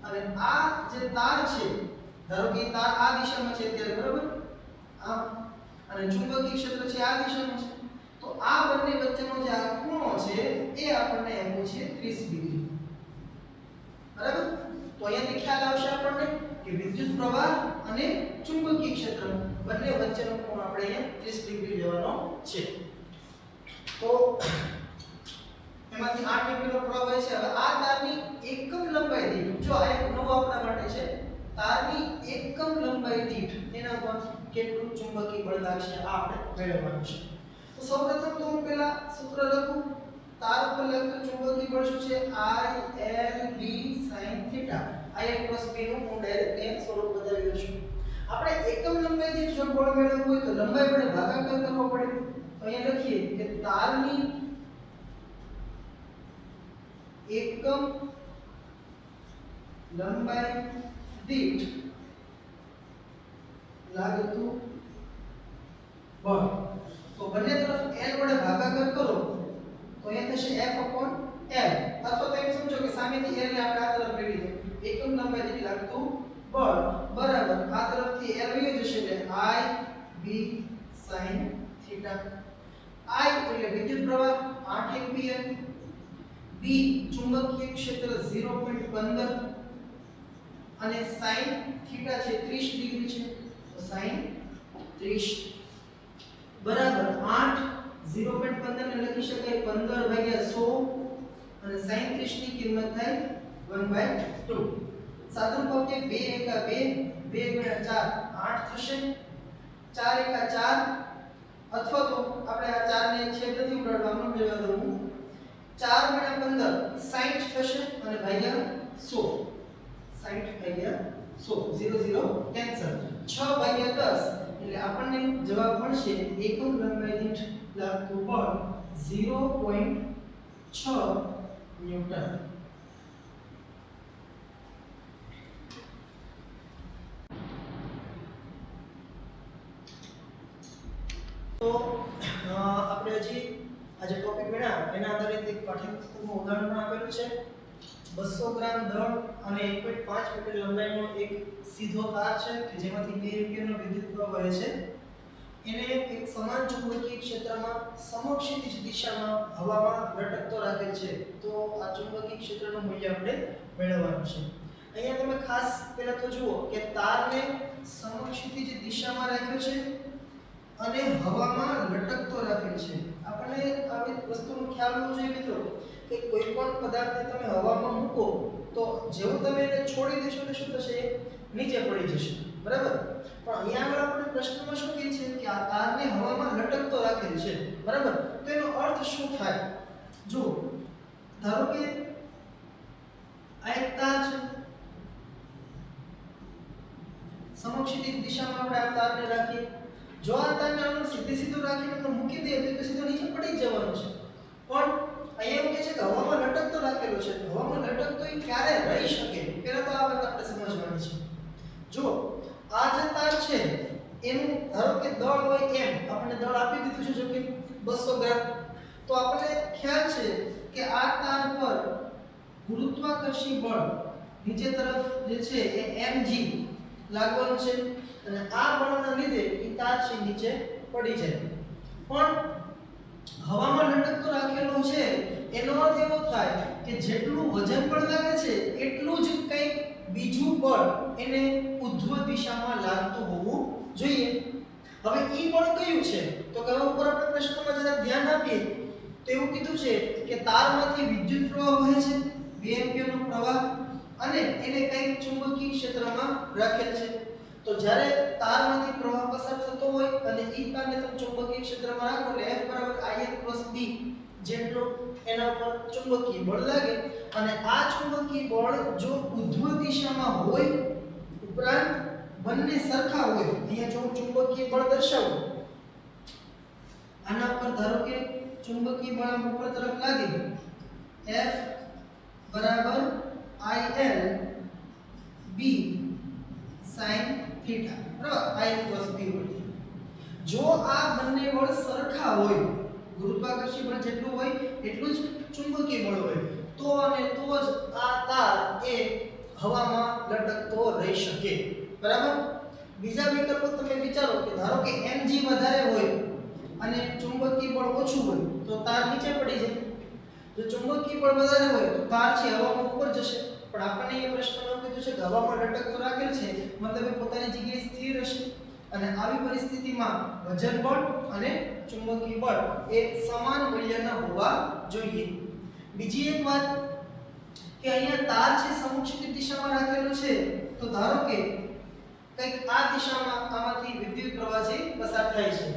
અને આ જે તાર છે ધારો કે તાર આ દિશામાં છે ત્યારે, બરાબર, આમ, અને ચુંબકીય ક્ષેત્ર છે આ દિશામાં છે, તો આ બંને વચ્ચેનો જે આ ખૂણો છે એ આપણને આપ્યો છે 30 ડિગ્રી, બરાબર. તો અહીંયાથી ખ્યાલ આવશે આપણને કે વિદ્યુત પ્રવાહ અને ચુંબકીય ક્ષેત્ર બંને વચ્ચેનો ખૂણો આપણે અહીંયા 30 ડિગ્રી લેવાનો છે. તો એમાંથી 8 ડિગ્રીનો પ્રવાહ હોય છે. હવે આ તારની એકમ લંબાઈ દીઠ, જો આ એક નવો આપણા માટે છે, તારની એકમ લંબાઈ દીઠ એના પર કેટલું ચુંબકીય બળ લાગશે આ આપણે મેળવવાનું છે. તો સૌપ્રથમ તો હું પહેલા સૂત્ર લખું. તાર ઉપર લાગતું ચુંબકીય બળ શું છે? I L B sin θ. I L + B નું હું ડાયરેક્ટ અહીંયા સ્વરૂપ બતાવી દઉં છું. આપણે એકમ લંબાઈ દીઠ જો બળ મેળવવું હોય તો લંબાઈ વડે ભાગાકાર કરવો પડે. તો અહીંયા લખીએ કે તારની એકમ લંબાઈ દીઠ લાગતું બળ, તો બંને તરફ L વડે ભાગાકાર કરો તો એ થશે F/L, અથવા તો એમ સમજો કે સામેથી L ને આપણે આ તરફ લઈ લીધો, એકમ લંબાઈ દીઠ લાગતું બળ બરાબર આ તરફથી L વયો જશે એટલે I B sin θ. I એટલે વિદ્યુત પ્રવાહ 8 એમ્પિયર, B ચુંબકીય ક્ષેત્ર 0.15 અને sin θ છે 30 ડિગ્રી છે, તો sin 30 બરાબર 8 0.15 ને લખી શકાય 15/100 અને sin 30 ની કિંમત થાય 1/2. સાદું પક્ષે 2 એકા 2, 2 ગુણ્યા 4 8 થશે, 4 એકા 4, અથવા તો આપણે આ 4 ને છેદથી ઉડાડવાનું લેવા દઉં, 4 ગુણ્યા 15 60 થશે અને ભાગ્યા 100, 60/100, 0 0 કેન્સલ, 6/10 એટલે આપણને જવાબ મળશે એકમ લંબાઈ દીઠ લાગતું બળ 0.6 ન્યૂટન. તો આપણે હજી આજે ટોપિક ભણ્યા એના આધારિત એક પાઠ્યપુસ્તકનું ઉદાહરણ પણ આપેલું છે. 200 ગ્રામ દળ અને 1.5 મીટર લંબાઈનો એક સીધો તાર છે કે જેમાંથી 2 એમ્પિયરનો વિદ્યુત પ્રવાહ વહે છે. એને એક સમાન ચુંબકીય ક્ષેત્રમાં સમક્ષિતિજ દિશામાં હવામાં લટકતો રાખેલ છે. તો આ ચુંબકીય ક્ષેત્રનું મૂલ્ય આપણે મેળવવાનું છે. અહીંયા તમે ખાસ પહેલા તો જુઓ કે તારને સમક્ષિતિજ દિશામાં રાખ્યો છે અને હવામાં લટકતો રાખેલ છે. આપણે આવી વસ્તુનો ખ્યાલ હોવો જોઈએ મિત્રો કે કોઈ પણ પદાર્થને તમે હવામાં મૂકો તો જેવું તમે એને છોડી દેશો એટલે શું થશે? નીચે પડી જશે, બરાબર. પણ અહીંયા આગળ આપણે પ્રશ્નમાં શું કહે છે કે આ તારને હવામાં લટકતો રાખેલ છે, બરાબર. તો એનો અર્થ શું થાય? જો ધારો કે આ એક તાર છે, સમક્ષિતિજ દિશામાં આપણે આ તારને રાખીએ. જો આ તારને આપણે સીધું રાખીને આપણે મૂકી દઈએ તો સીધો નીચે પડી જ જવાનો છે. પણ અહીંયા એવું કહે છે કે હવામાં લટકતો રાખેલો છે. હવામાં લટકતો એ ક્યારે રહી શકે? પહેલા તો આ વાત આપણે સમજવાની છે. જો આ જે તાર છે એનું ધારો કે દળ હોય એમ આપણે દળ આપી દીધું છે, જો કે 200 ગ્રામ. તો આપણને ખ્યાલ છે કે આ તાર પર ગુરુત્વાકર્ષી બળ નીચે તરફ જે છે એ mg લાગવાનું છે અને આ બળના લીધે એ તાર છે નીચે પડી જાય. પણ હવામાં લટકતો રાખેલો છે એનો અર્થ એવો થાય કે જેટલું વજન પણ લાગે છે એટલું જ કંઈક બીજું બળ એને ઉધ્વ દિશામાં લાગતું હોવું જોઈએ. હવે ઈ બળ કયું છે? તો કે ઉપર આપણે પ્રશ્નમાં જરા ધ્યાન આપીએ તો એવું કીધું છે કે તારમાંથી વિદ્યુત પ્રવાહ વહે છે, 2 એમ્પિયરનો પ્રવાહ, અને એને કંઈક ચુંબકીય ક્ષેત્રમાં રાખેલ છે. તો જ્યારે તારમાંથી પ્રવાહ પસાર થતો હોય અને ઈ તારને તમે ચુંબકીય ક્ષેત્રમાં રાખો એટલે F = IL + B જેટલો એના ઉપર ચુંબકીય બળ લાગે. અને આ ચુંબકીય બળ જો ઉધ્વ દિશામાં હોય ઉપરાંત બંને સરખા હોય, અહીંયા જો ચુંબકીય બળ દર્શાવું આના પર ધારો કે ચુંબકીય બળ ઉપર તરફ લાગે F બરાબર IL B sin થીટા, બરાબર IL cos B હોય. જો આ બંને બળ સરખા હોય, ગુરુત્વાકર્ષણ બળ જેટલું હોય એટલું જ ચુંબકીય બળ હોય, તો અને તો જ આ તાર એ હવામાં લટકતો રહી શકે, બરાબર. બીજા વિકલ્પો તમે વિચારો કે ધારો કે mg વધારે હોય અને ચુંબકીય બળ ઓછું હોય તો તાર નીચે પડી જાય. જો ચુંબકીય બળ વધારે હોય તો તાર છે હવામાં ઉપર જશે, પણ આપણને એ પ્રશ્નમાં કીધું છે કે હવામાં લટકતો રાખેલ છે, મતલબ એ પોતાની જગ્યાએ સ્થિર રહેશે. અને આવી પરિસ્થિતિમાં વજન બળ અને ચુંબકીય બળ એ સમાન મૂલ્યના હોવા જોઈએ. બીજી એક વાત કે અહીંયા તાર છે સમક્ષિતિજ દિશામાં રાખેલું છે, તો ધારો કે કંઈક આ દિશામાં આમાંથી વિદ્યુત પ્રવાહ છે પસાર થાય છે,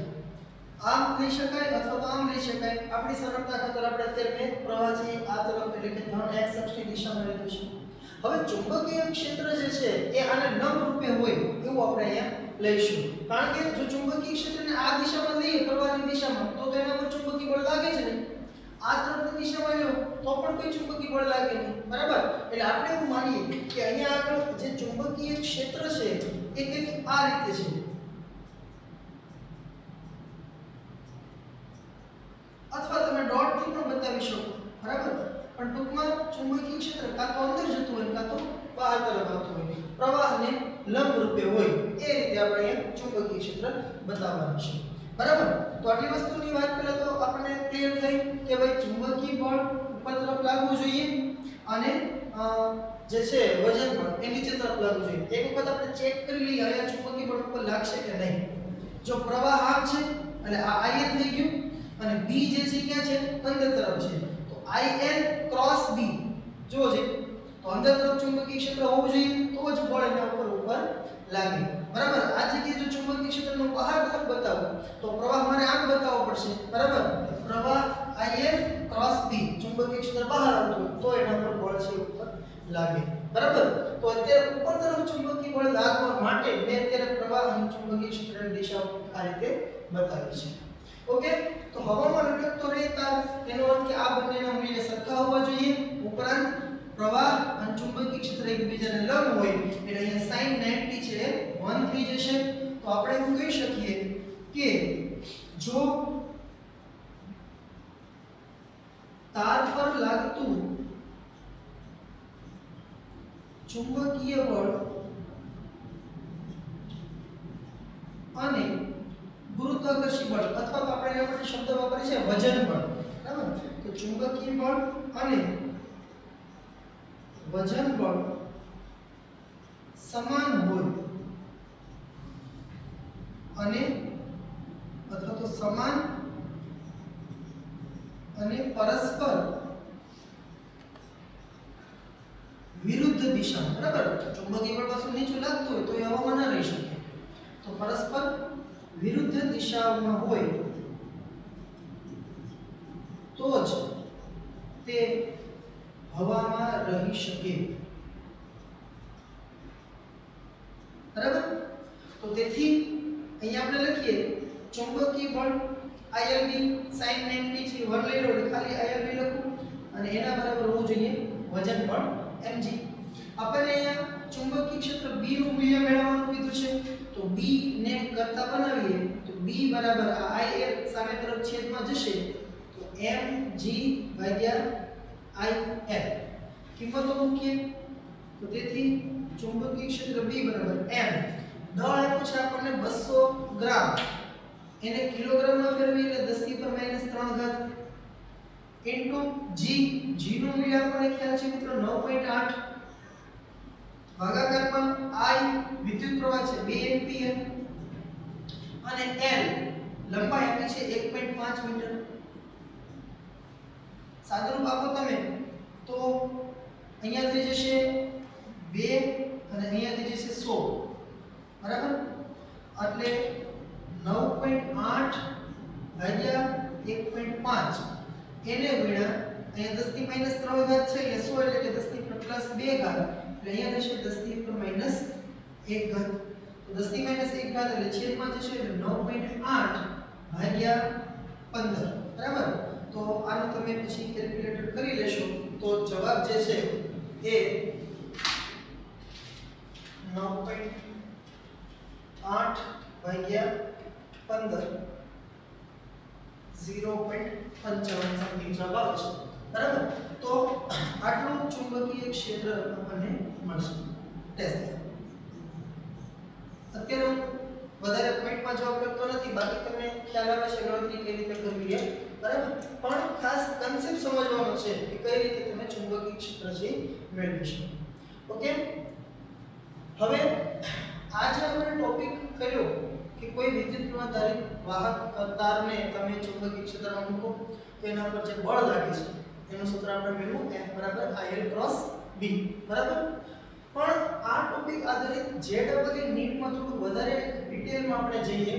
આમ લઈ શકાય અથવા તો આમ લઈ શકાય. આપણી સરળતા ખાતર આપણે અત્યારે મેં પ્રવાહ છે આ તરફ એટલે કે ધન x અક્ષની દિશામાં લીધું છે. હવે ચુંબકીય ક્ષેત્ર જે છે એ આને લંબ રૂપે હોય એવું આપણે અહીંયા લઈશું, કારણ કે જો ચુંબકીય ક્ષેત્રને આ દિશામાં લઈએ પ્રવાહની દિશામાં તો એના પર ચુંબકીય બળ લાગે છે નહીં, આ તરફની દિશામાં લ્યો તો પણ કોઈ ચુંબકીય બળ લાગે નહીં, બરાબર. એટલે આપણે એવું માનીએ કે અહીંયા આગળ જે ચુંબકીય ક્ષેત્ર છે એ કંઈક આ રીતે છે, અથવા તમે ડોટ થી પણ બતાવી શકો, બરાબર. પણ ટૂંકમાં ચુંબકીય ક્ષેત્ર કાં તો અંદર જતું હોય કાં તો બહાર તરફ આવતું હોય, પ્રવાહને લંબ રૂપે હોય, એ રીતે આપણે અહીંયા ચુંબકીય ક્ષેત્ર બતાવવાનું છે, બરાબર. તો આટલી વસ્તુની વાત પહેલા તો આપણને ક્લિયર થઈ કે ભાઈ ચુંબકીય બળ ઉપર તરફ લાગવું જોઈએ અને જે છે વજન બળ એ નીચે તરફ લાગવું જોઈએ. એક વખત આપણે ચેક કરી લઈએ અહીંયા ચુંબકીય બળ ઉપર લાગશે કે નહીં. જો પ્રવાહ આમ છે એટલે આ IL થઈ ગયું અને B જે છે ક્યાં છે અંદર તરફ છે, તો IL ક્રોસ B જો છે તો અંદર તરફ ચુંબકીય ક્ષેત્ર હોવું જોઈએ તો જ બળ એના ઉપર લાગે, બરાબર. આ જગ્યાએ જો ચુંબકીય ક્ષેત્રનો બહાર તરફ બતાવો તો પ્રવાહ મારે આમ બતાવવો પડશે, બરાબર. પ્રવાહ IL ક્રોસ B ચુંબકીય ક્ષેત્ર બહાર આવતું તો એના પર બળ છે ઉપર લાગે, બરાબર. તો અત્યારે ઉપર તરફ ચુંબકીય બળ લાગવા માટે મેં અત્યારે પ્રવાહ અને ચુંબકીય ક્ષેત્રની દિશા આ રીતે બતાવી છે. ઓકે, તો હવામાં લટકતો રહે તાર એનો અર્થ કે આ બંનેના મૂલ્ય સરખા હોવા જોઈએ, ઉપરાંત પ્રવાહ અને ચુંબકીય ક્ષેત્ર એકબીજાને લંબ હોય એટલે અહીંયા sin 90 છે 1 થઈ જશે. તો આપણે એવું કહી શકીએ કે જો તાર પર લાગતું ચુંબકીય બળ અને ગુરુત્વાકર્ષી બળ અથવા તો આપણે એના માટે શબ્દ વાપરીએ છે વજન બળ, બરાબર. તો ચુંબકીય બળ અને વજન બળ સમાન હોય અને અથવા તો સમાન અને પરસ્પર વિરુદ્ધ દિશા, બરાબર. ચુંબકીય બળ પાછું નીચું લાગતું હોય તો એ હવામાં ન રહી શકે, તો પરસ્પર વિરુદ્ધ દિશાઓમાં હોય તો જ તે હવામાં રહી શકે, બરાબર. તો તેથી અહીંયા આપણે લખીએ ચુંબકીય બળ ILB sin 90 છે 1 લઈ લો એટલે ખાલી ILB લખું અને એના બરાબર હોવું જોઈએ વજન બળ mg. આપણે અહીંયા ચુંબકીય ક્ષેત્ર B નું મૂલ્ય મેળવવાનું કીધું છે, તો B ને કરતા બનાવીએ તો B બરાબર આ IL સામે તરફ છેદમાં જશે તો mg ભાગ્યા IL કિંમતો મૂકીએ તો તેથી ચુંબકીય ક્ષેત્ર B બરાબર m, દળ આપ્યું છે આપણને 200 ગ્રામ, એને કિલોગ્રામમાં ફેરવીએ એટલે 10 ની પાવર -3 ઘાત ઇન્ટુ g, g નું મૂલ્ય આપણને ખ્યાલ છે મિત્રો 9.8 ભાગાકારમાં I વિદ્યુત પ્રવાહ છે 2 એમ્પિયર અને L લંબાઈ આપી છે 1.5 મીટર. સાદુરૂપ આપો તમે તો અહીંયા થઈ જશે 2 અને અહીંયા થઈ જશે 100, બરાબર. એટલે 9.8 ભાગ્યા 1.5 એને ગુણ્યા અહીંયા 10 ની -3 ઘાત છે એટલે 100 એટલે કે 10 ની +2 ઘાત એટલે અહીંયા થશે 10 ની -1 ઘાત. તો 10 ની -1 ઘાત એટલે છેદમાં જશે એટલે 9.8 ભાગ્યા 15, બરાબર. તો તો આનો તમે પછી કેલ્ક્યુલેટર કરી લેશો તો જવાબ જે છે એ 9.8 ભાગ્યા 15 0.55 સમથિંગ જવાબ આવે છે બરાબર। તો આટલું ચુંબકીય ક્ષેત્ર આપણને મળશે ટેસ્ટ। અત્યારે વધારે પોઈન્ટમાં જવાબ લખતો નથી, બાકી તમને ખ્યાલ આવે છે ગણતરી કઈ રીતે કરવી છે બરાબર, પણ ખાસ કન્સેપ્ટ સમજવાનો છે કે કઈ રીતે તમે ચુંબકીય ક્ષેત્ર છે મેળવી શકો। ઓકે, હવે આજે આપણે ટોપિક કર્યો કે કોઈ વિદ્યુત પ્રવાહ આધારિત વાહક તારને તમે ચુંબકીય ક્ષેત્રમાં મૂકો તો એના પર જે બળ લાગે છે એનું સૂત્ર આપણે મેળવ્યું F = IL × B બરાબર। પણ આ ટોપિક આધારિત JEE નીટમાં થોડું વધારે ડિટેલમાં આપણે જઈએ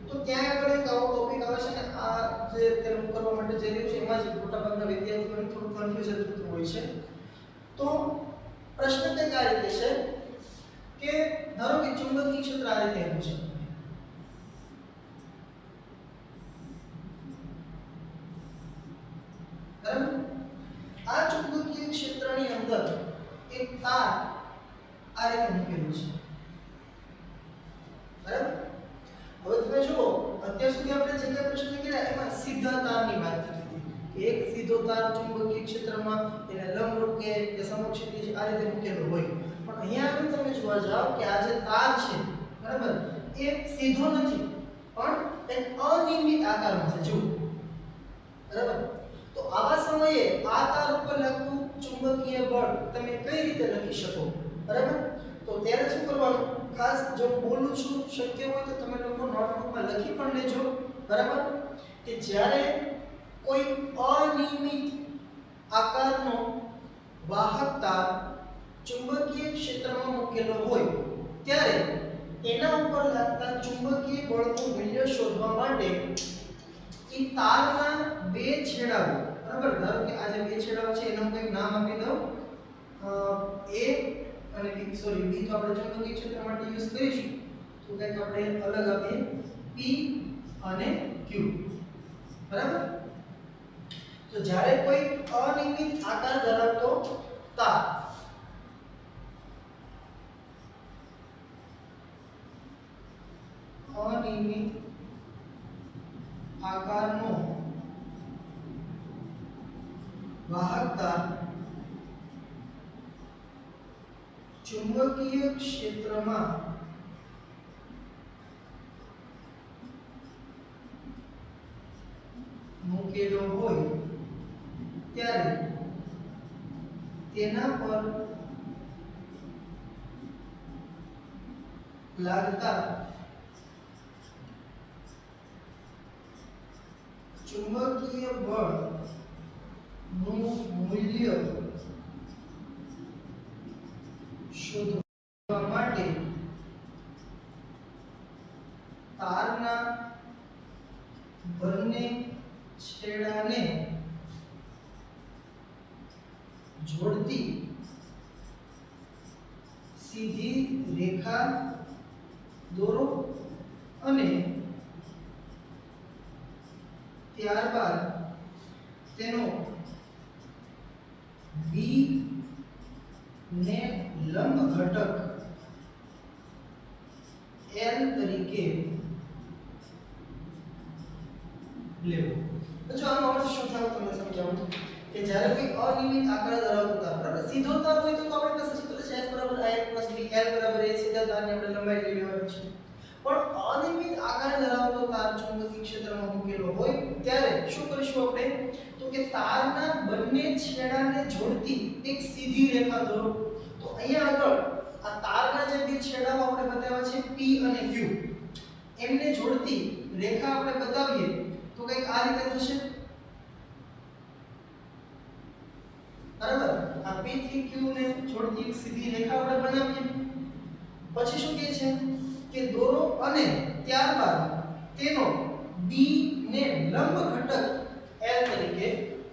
તો ત્યાં આગળ એક આવો ટોપિક આવે છે ને આ જે તેનું કરવા માટે જઈ રહ્યું છે એમાં જ મોટાભાગના વિદ્યાર્થીઓને થોડું કન્ફ્યુઝન થતું હોય છે। તો પ્રશ્ન કંઈક આ રીતે છે કે ધારો કે ચુંબકીય ક્ષેત્ર આ રીતે એનું છે બરાબર। આ ચુંબકીય ક્ષેત્રની અંદર એક તાર આ રીતે મૂકેલું છે બરાબર। હવે તમે જુઓ અત્યાર સુધી આપણે જે કઈ પ્રશ્ન કર્યા એમાં સીધા તારની વાત થઈ હતી કે એક સીધો તાર ચુંબકીય ક્ષેત્રમાં એને લંબરૂપ કે સમક્ષિતિજ આ રીતે મૂકેલો હોય, પણ અહીંયા આગળ તમે જોવા જાવ કે આ જે તાર છે બરાબર એ સીધો નથી પણ એક અનિયમિત આકારમાં છે જુઓ બરાબર। તો આવા સમયે આ તાર ઉપર લાગતું ચુંબકીય બળ તમે કઈ રીતે લખી શકો બરાબર। તો ત્યારે શું કરવાનું, ખાસ જો બોલું છું શક્ય હોય તો તમે લોકો નોટબુકમાં લખી પણ લેજો બરાબર, કે જ્યારે કોઈ અનિયમિત આકારનો વાહક તાર ચુંબકીય ક્ષેત્રમાં મૂકેલો હોય ત્યારે એના ઉપર લાગતા ચુંબકીય બળનું મૂલ્ય શોધવા માટે એ તારના બે છેડાઓ બરાબર, ધારો કે આ જે બે છેડાઓ છે એનું કંઈક નામ આપી દઉં A અને B, સોરી B તો આપણે ચુંબકીય ક્ષેત્ર માટે યુઝ કરીશું તો કંઈક આપણે અલગ આપીએ P અને Q બરાબર। તો જ્યારે કોઈ અનિયમિત આકાર ધરાવતો તાર અનિયમિત આકારનો વાહક તાર ચુંબકીય ક્ષેત્રમાં મૂકેલો હોય ત્યારે તેના પર લાગતા ચુંબકીય બળ નું મૂલ્ય શોધવા માટે તારના બંને છેડાને જોડતી સીધી રેખા દોરો અને ત્યારબાદ તેનો B ને લંબ ઘટક L તરીકે લેવો। જો આનો અર્થ શું થાય તમને સમજાવું કે જ્યારે કોઈ અનિયમિત આકાર ધરાવતો તાર બરાબર, સીધો તાર હોય તો આપણી પાસે સૂત્ર છે F = IL + B, L = A, સીધા તારની આપણે લંબાઈ લઈ લેવાની છે, પણ અનિયમિત આકાર ધરાવતો તાર ચુંબકીય ક્ષેત્રમાં મૂકેલો હોય ત્યારે શું કરીશું આપણે તો કે તારના બંને છેડાને જોડતી એક સીધી રેખા દોરો। તો અહીંયા આગળ આ તારના જે બે છેડાઓ આપણે બતાવ્યા છે P અને Q એમને જોડતી રેખા આપણે બતાવીએ તો કંઈક આ રીતે થશે બરાબર। આ P થી Q ને જોડતી એક સીધી રેખા આપણે બનાવીએ, પછી શું કહે છે કે દોરો અને ત્યારબાદ તેનો B ને લંબ ઘટક L તરીકે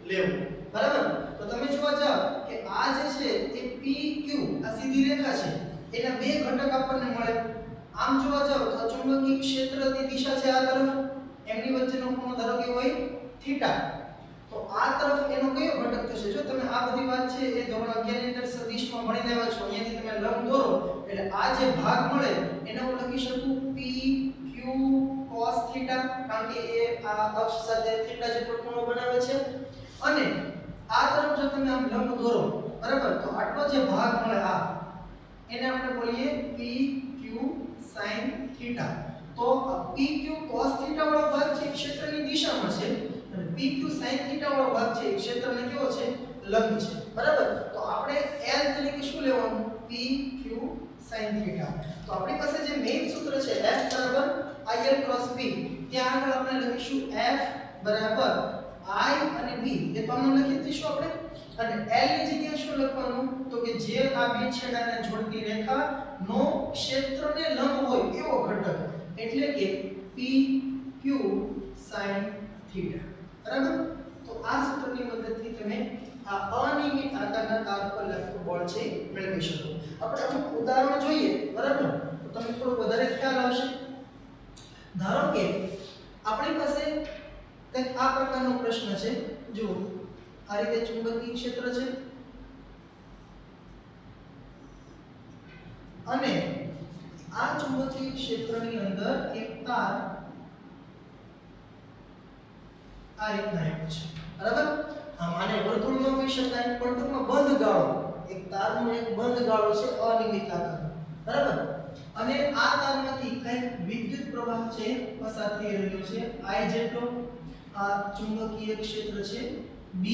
લેવો બરાબર। તો તમે જોવા જાવ કે આ જે છે એ PQ આ સીધી રેખા છે એના બે ઘટક આપણને મળે। આમ જોવા જાવ તો ચુંબકીય ક્ષેત્રની દિશા છે આ તરફ, એમની વચ્ચેનો ખૂણો ધારો કે હોય θ, તો આ તરફ એનો કયો ઘટક થશે? જો તમે આ બધી વાત છે એ ધોરણ 11 ની અંદર સદિશમાં ભણી લેવા છો, અહીંયાથી તમે લંબ દોરો એટલે આ જે ભાગ મળે એને હું લખી શકું p q cos થીટા, કારણ કે એ આ અક્ષ સાથે થીટા જેટલો ખૂણો બનાવે છે. અને આ તરફ જો તમે આમ લંબ દોરો, બરાબર, તો આટલો જે ભાગ મળે આ એને આપણે બોલીએ pq sin થીટા. તો pq cos થીટા વાળો ભાગ છે ક્ષેત્રની દિશામાં છે અને pq sin થીટા વાળો ભાગ છે ક્ષેત્રને કેવો છે? લંબ છે, બરાબર. તો આપણે l તરીકે શું લેવાનું? pq sin theta. તો આપણી પાસે જે મેઈન સૂત્ર છે f il cross b, ત્યાં આગળ આપણે લખીશું f બરાબર i અને b, એ તો આપણે લખી દઈશું આપણે. અને l ની જગ્યાએ શું લખવાનું? તો કે જે આ બે છેડાને જોડતી રેખા નો ક્ષેત્રને લંબ હોય એવો ઘટક, એટલે કે pq sin થીટા, બરાબર. તો આ સૂત્રની મદદથી તમે આ અનિયમિત આકારના તાર પર લાગતું બળ છે મેળવી શકો. આપણે અમુક ઉદાહરણ જોઈએ, બરાબર, તો તમને થોડો વધારે ખ્યાલ આવશે. ધારો કે આપણી પાસે કંઈક આ પ્રકારનો પ્રશ્ન છે. જો આ રીતે ચુંબકીય ક્ષેત્ર છે અને આ ચુંબકીય ક્ષેત્રની અંદર એક તાર આ રીતના આપ્યો છે, બરાબર. આને વર્તુળ ન કહી શકાય, પણ ટૂંકમાં બંધ ગાળો, એક તારનો એક બંધ ગાળો છે અનિયમિત આકારનો, બરાબર. અને આ તારમાંથી કંઈક વિદ્યુત પ્રવાહ છે પસાર થઈ રહ્યો છે I જેટલો. આ ચુંબકીય ક્ષેત્ર છે B.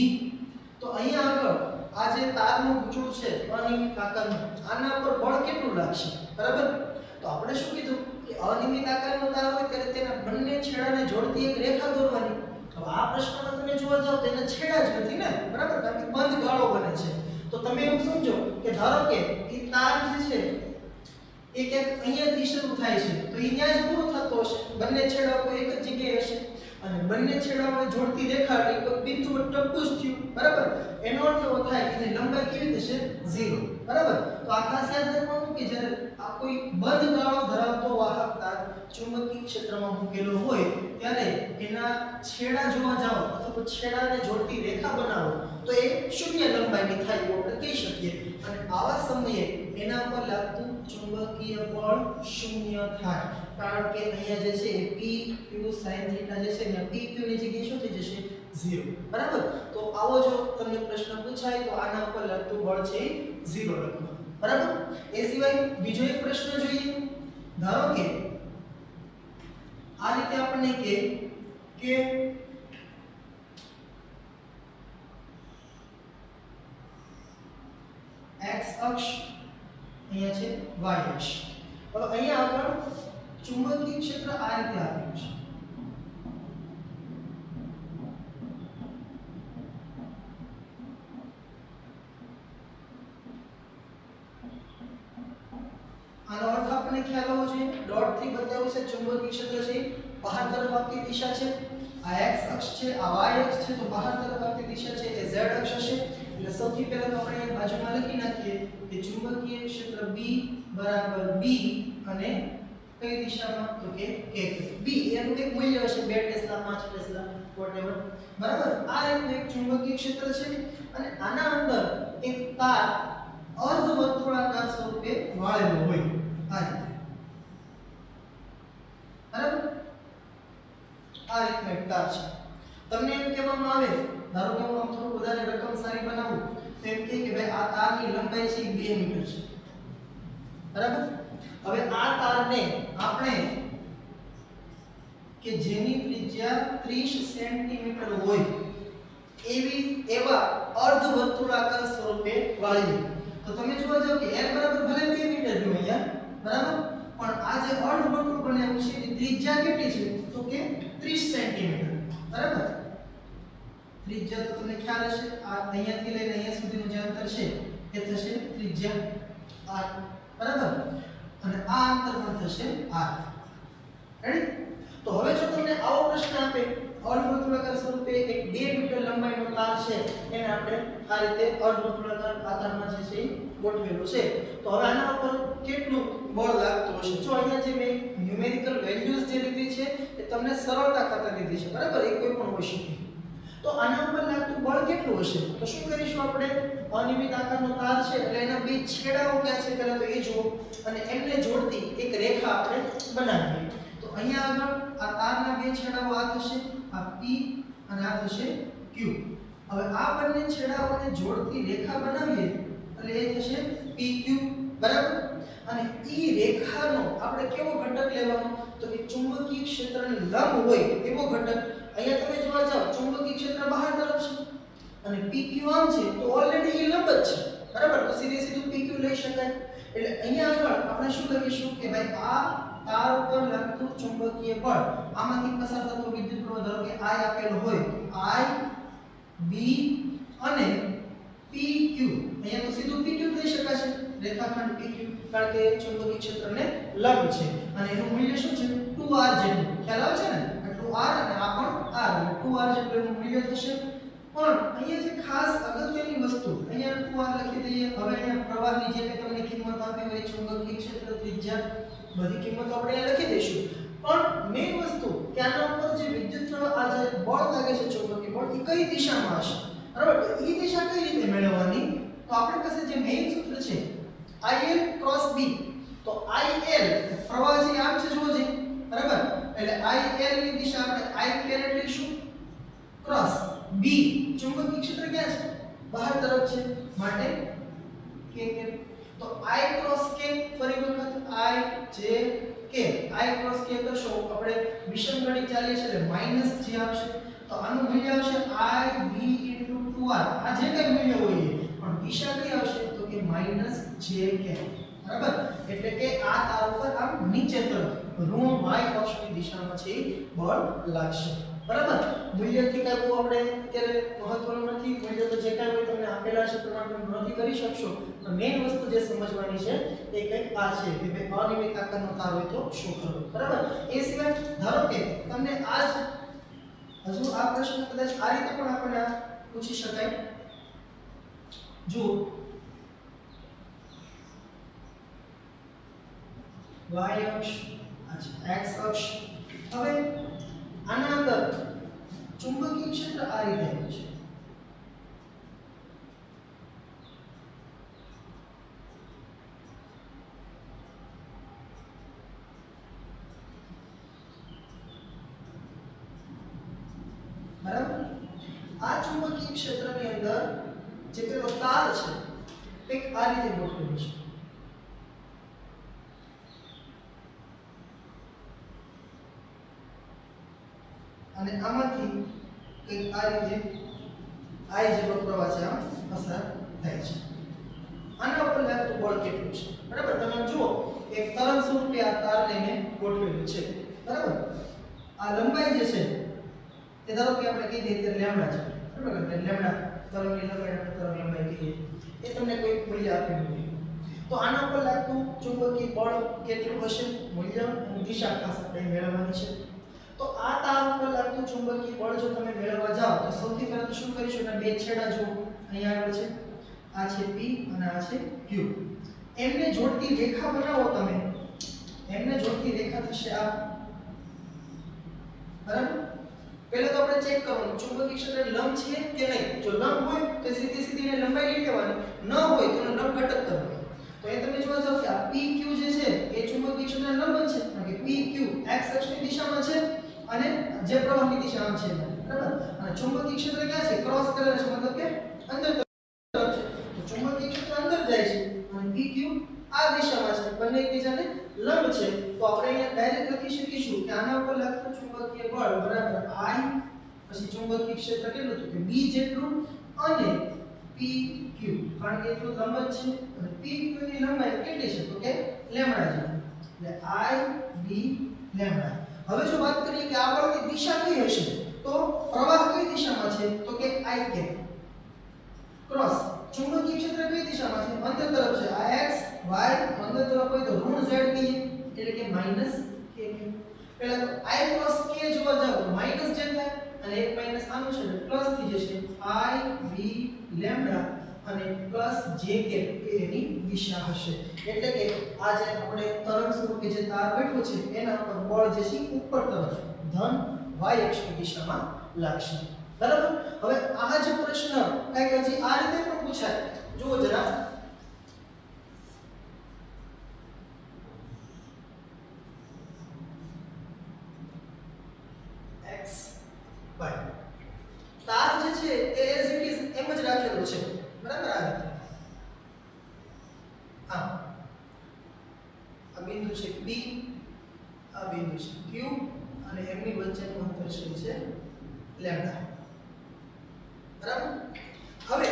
તો અહીંયા આગળ આ જે તારનો ગુચડો છે અનિયમિત આકારનો, આના પર બળ કેટલું લાગશે? બરાબર. તો આપણે શું કીધું કે અનિયમિત આકારનો તાર હોય ત્યારે તેના બંને છેડાને જોડતી એક રેખા દોરવાની. તો આ પ્રશ્નમાં તમે જોવા જાવ તો એના છેડા જ નથી ને, બરાબર, કારણ કે બંધ ગાળો બને છે. તો તમે એવું સમજો કે ધારો કે એ તાર જે છે એ ક્યાંક અહીંયાથી શરૂ થાય છે, તો એ ત્યાં જ પૂરો થતો હશે. બંને છેડા કોઈ એક જ જગ્યાએ હશે અને બંને છેડાઓને જોડતી રેખા એટલે કોઈ બિંદુ પર ટપકું જ થયું, બરાબર. એનો અર્થ એવો થાય કે એની લંબાઈ કેવી થશે? 0, બરાબર. તો આ ખાસ યાદ રાખવાનું કે જ્યારે આ કોઈ બંધ ગાળો ધરાવતો વાહક તાર ચુંબકીય ક્ષેત્રમાં મૂકેલો હોય ત્યારે એના છેડા જોવા જાઓ અથવા છેડાને જોડતી રેખા બનાવો તો એ શૂન્ય લંબાઈની થાય એવું આપણે કહી શકીએ. અને આવા સમયે એના પર લાગતું ચુંબકીય બળ શૂન્ય થાય, કારણ કે અહીંયા જે છે એ pq sin થીટા જે છે ને pq ની જગ્યાએ શું થઈ જશે? 0, બરાબર. તો આવો જો તમને પ્રશ્ન પૂછાય તો આના પર લાગતું બળ છે 0 લખવાનું, બરાબર. એ સિવાય બીજો એક પ્રશ્ન જોઈએ. ધારો કે આ રીતે આપણને કે x અક્ષ અહીંયા છે y અક્ષ. હવે અહીંયા આગળ ચુંબકીય ક્ષેત્ર આ રીતે આપ્યું છે. આનો અર્થ આપણને ખ્યાલ હોવો જોઈએ. ડોટ થી બતાવ્યું છે ચુંબકીય ક્ષેત્ર છે બહાર તરફ આપતી દિશા છે. આ x અક્ષ છે, આ y અક્ષ છે, તો બહાર તરફ આપતી દિશા છે એ z અક્ષ હશે. એટલે સૌથી પહેલા તો આપણે બાજુમાં લખી નાખીએ કે ચુંબકીય ક્ષેત્ર B બરાબર B અને કઈ દિશામાં? તો કે k. B એનું એક મૂલ્ય હશે 2 ટેસ્લા 5 ટેસ્લા વોટએવર, બરાબર. આ એક ચુંબકીય ક્ષેત્ર છે અને આના અંદર એક તાર અર્ધવર્તુળાકાર સ્વરૂપે વાળેલો હોય આ રીતે, બરાબર. આ રીતનો એક તાર છે. તમને એમ કહેવામાં આવે, ધારો કે હું આમ થોડું વધારે રકમ સારી બનાવું તો એમ કે ભાઈ આ તારની લંબાઈ છે 2 મીટર છે, બરાબર. હવે આ તારને આપણે કે જેની ત્રિજ્યા 30 સેન્ટીમીટર હોય એવા અર્ધવર્તુળાકાર સ્વરૂપે વાળીએ તો તમે જોવા જાવ કે l બરાબર ભલે 2 મીટર ગયું અહીંયા, બરાબર, પણ આ જે અર્ધવર્તુળ બનાવ્યું છે એની ત્રિજ્યા કેટલી છે? તો કે 30 સેન્ટીમીટર, બરાબર. ત્રિજ્યા તો તમને ખ્યાલ હશે, આ અહીંયાથી લઈને અહીંયા સુધીનું જે અંતર છે એ થશે ત્રિજ્યા r, બરાબર. અને આ અંતર પણ થશે r. રેડી? તો હવે જો તમને આવો પ્રશ્ન આપે અર્ધવર્તુળાકાર સ્વરૂપે એક 2 મીટર લંબાઈનો તાર છે એને આપણે આ રીતે અર્ધવર્તુળાકાર આકારમાં જે છે ગોઠવેલો છે, તો હવે આના ઉપર કેટલું બળ લાગતું હશે? જો અહીંયા જે મેં ન્યુમેરિકલ વેલ્યુઝ જે લીધી છે એ તમને સરળતા ખાતર લીધી છે, બરાબર. એ કોઈ પણ હોઈ શકે. તો આના ઉપર લાગતું બળ કેટલું હશે? તો શું કરીશું આપણે? અનિયમિત આકારનો તાર છે એટલે એના બે છેડાઓ ક્યાં છે પહેલા તો એ જુઓ અને એમને જોડતી એક રેખા આપણે બનાવીએ. તો અહીંયા આગળ આ તારના બે છેડાઓ આ થશે, આ P અને આ થશે Q. હવે આ બંને છેડાઓને જોડતી રેખા બનાવીએ એટલે એ થશે PQ, બરાબર? અને ઈ રેખાનો આપણે કેવો ઘટક લેવાનો? તો કે ચુંબકીય ક્ષેત્રને લંબ હોય એવો ઘટક. અહીંયા તમે જોવા જાવ ચુંબકીય ક્ષેત્ર બહાર તરફ છે અને PQ આમ છે તો ઓલરેડી એ લંબ જ છે, બરાબર? તો સીધે સીધું PQ લઈ શકાય. એટલે અહીંયા આગળ આપણે શું કરીશું કે ભાઈ આ તાર ઉપર લાગતું ચુંબકીય બળ, આમાંથી પસાર થતો વિદ્યુત પ્રવાહ ધારો કે I આપેલો હોય, I B અને PQ. અહીંયા તો સીધું PQ લઈ શકાશે, રેખાખંડ PQ, કારણ કે ચુંબકીય ક્ષેત્રને લંબ છે અને એનું મૂલ્ય શું છે? 2r જેટલું. ખ્યાલ આવે છે ને? આટલું r અને આ પણ r, એટલે 2r જેટલું એનું મૂલ્ય થશે. પણ અહીંયા જે ખાસ અગત્યની વસ્તુ, અહીંયા 2r લખી દઈએ. હવે અહીંયા પ્રવાહની જે કે તમને કિંમત આપી હોય ચુંબકીય ક્ષેત્ર ત્રિજ્યા બધી કિંમતો આપણે અહીંયા લખી દઈશું. પણ મેઈન વસ્તુ કે આના ઉપર જે વિદ્યુત પ્રવાહ આ જે બળ લાગે છે ચુંબકીય બળ એ કઈ દિશામાં હશે, બરાબર? તો એ દિશા કઈ રીતે મેળવવાની? તો આપણી પાસે જે મેઈન સૂત્ર છે IL ક્રોસ B. તો IL પ્રવાહ છે આમ છે જોવો છે, બરાબર? એટલે IL ની દિશા આપણે I કેરેટ લઈશું ક્રોસ B. ચુંબકીય ક્ષેત્ર ક્યાં છે? બહાર તરફ છે, માટે K કેરેટ. તો I ક્રોસ K ફરી વખત I J K. I cross K કરશો આપણે વિષમ ગણિત ચાલીએ છે એટલે માઈનસ J આવશે. તો આનું મૂલ્ય આવશે I B * 2r. આ જે કઈ મૂલ્ય હોય પણ દિશા કઈ આવશે? તો કે -jk, બરાબર? એટલે કે આ તાર ઉપર આમ નીચે તરફ ઋણ y અક્ષની દિશામાં છે બળ લાગશે, બરાબર? મૂલ્યથી કાંઈ આપણે અત્યારે મહત્વનું નથી. મૂલ્ય તો જે કાંઈ હોય તમને આપેલા છે પ્રમાણે તમે નથી કરી શકશો. પણ મેઈન વસ્તુ જે સમજવાની છે એ કંઈક આ છે કે ભાઈ અનિયમિત આકારનો તાર હોય તો શું કરવું, બરાબર? એ સિવાય ધારો કે તમને આજ હજુ આ પ્રશ્ન કદાચ આ રીતે પણ આપણને પૂછી શકાય. જો y અક્ષ, x અક્ષ, હવે આના અંદર ચુંબકીય ક્ષેત્ર આ રીતે છે. બરાબર? આ ચુંબકીય ક્ષેત્રની અંદર જે પેલો તાર છે એક આ રીતે ગોઠવેલો છે. અને આમાંથી કંઈક આ રીતે I જેટલો પ્રવાહ છે આમ પસાર થાય છે. આના ઉપર લાગતું બળ કેટલું છે, બરાબર? તમે જુઓ એક તરંગ સ્વરૂપે આ તારને મેં ગોઠવેલું છે, બરાબર? આ લંબાઈ જે છે તે ધારો કે આપણે કહી દઈએ કે લેમ્ડા છે, બરાબર? એટલે લેમ્ડા તરંગની લંબાઈ કહીએ. એ તમને કોઈ મૂલ્ય આપેલું હોય તો આના ઉપર લાગતું ચુંબકીય બળ કેટલું હશે? મૂલ્ય અને દિશા ખાસ આપણે મેળવવાની છે. તો આ તાર ઉપર લાગતું ચુંબકીય બળ જો તમે મેળવવા જાઓ તો સૌથી પહેલા તો શું કરીશું? એના બે છેડા જો અહીંયા આગળ છે, આ છે P અને આ છે Q. એમને જોડતી રેખા બનાવો તમે. એમને જોડતી રેખા થશે આ, બરાબર? પહેલા તો આપણે ચેક કરવાનું ચુંબકીય ક્ષેત્ર લંબ છે કે નહીં. જો લંબ હોય તો સીધી સીધી એને લંબાઈ લઈ લેવાની, ન હોય તો એનો લંબ ઘટક કરવાનો. તો એ તમે જોવા જાવ કે આ PQ જે છે એ ચુંબકીય ક્ષેત્ર લંબ છે, કારણ કે PQ x અક્ષની દિશામાં છે અને જે પ્રવાહની દિશા આમ છે, બરાબર? અને ચુંબકીય ક્ષેત્ર ક્યાં છે? ક્રોસ કરેલ છે, મતલબ કે અંદર તરફ છે. તો ચુંબકીય ક્ષેત્ર અંદર જાય છે અને PQ આ દિશામાં છે, બંને એકબીજાને લંબ છે. તો આપણે અહીંયા ડાયરેક્ટ લખી શકીશું કે આના ઉપર લાગતું ચુંબકીય બળ બરાબર I પછી ચુંબકીય ક્ષેત્ર કેટલું હતું કે B જેટલું અને PQ, કારણ કે એટલું લંબ જ છે અને PQ ની લંબાઈ કેટલી છે? તો કે લેમ્ડા જેટલી. એટલે I B લેમ્ડા. હવે જો વાત કરીએ કે આ બળની દિશા કઈ હશે તો પ્રવાહ કઈ દિશામાં છે? તો કે I k ક્રોસ ચુંબકીય ક્ષેત્ર કઈ દિશામાં છે? અંદર તરફ છે. આ x y અંદર તરફ હોય તો ઋણ z કહીએ એટલે કે -k. પહેલા તો I ક્રોસ k જોવા જાવ તો માઈનસ z થાય અને એક માઈનસ આનું છે એટલે પ્લસ થઈ જશે. I b લેમ્ડા અને પ્લસ jk એની દિશા હશે. એટલે કે આ જે આપણે તરંગ સ્વરૂપે જે તાર બેઠો છે એના પર બળ જે છે ઉપર તરફ ધન y અક્ષની દિશામાં લાગશે. બરાબર. હવે આ જ પ્રશ્ન કઈક હજી આ રીતે પણ પૂછાય. જુઓ જરા x y તાર જે છે એ એઝ ઇટ ઇઝ એમ જ રાખેલું છે. બરાબર. આ રીતે આ બિંદુ છે B, આ બિંદુ છે Q અને એમની વચ્ચેનું અંતર છે લેમ્ડા. બરાબર. હવે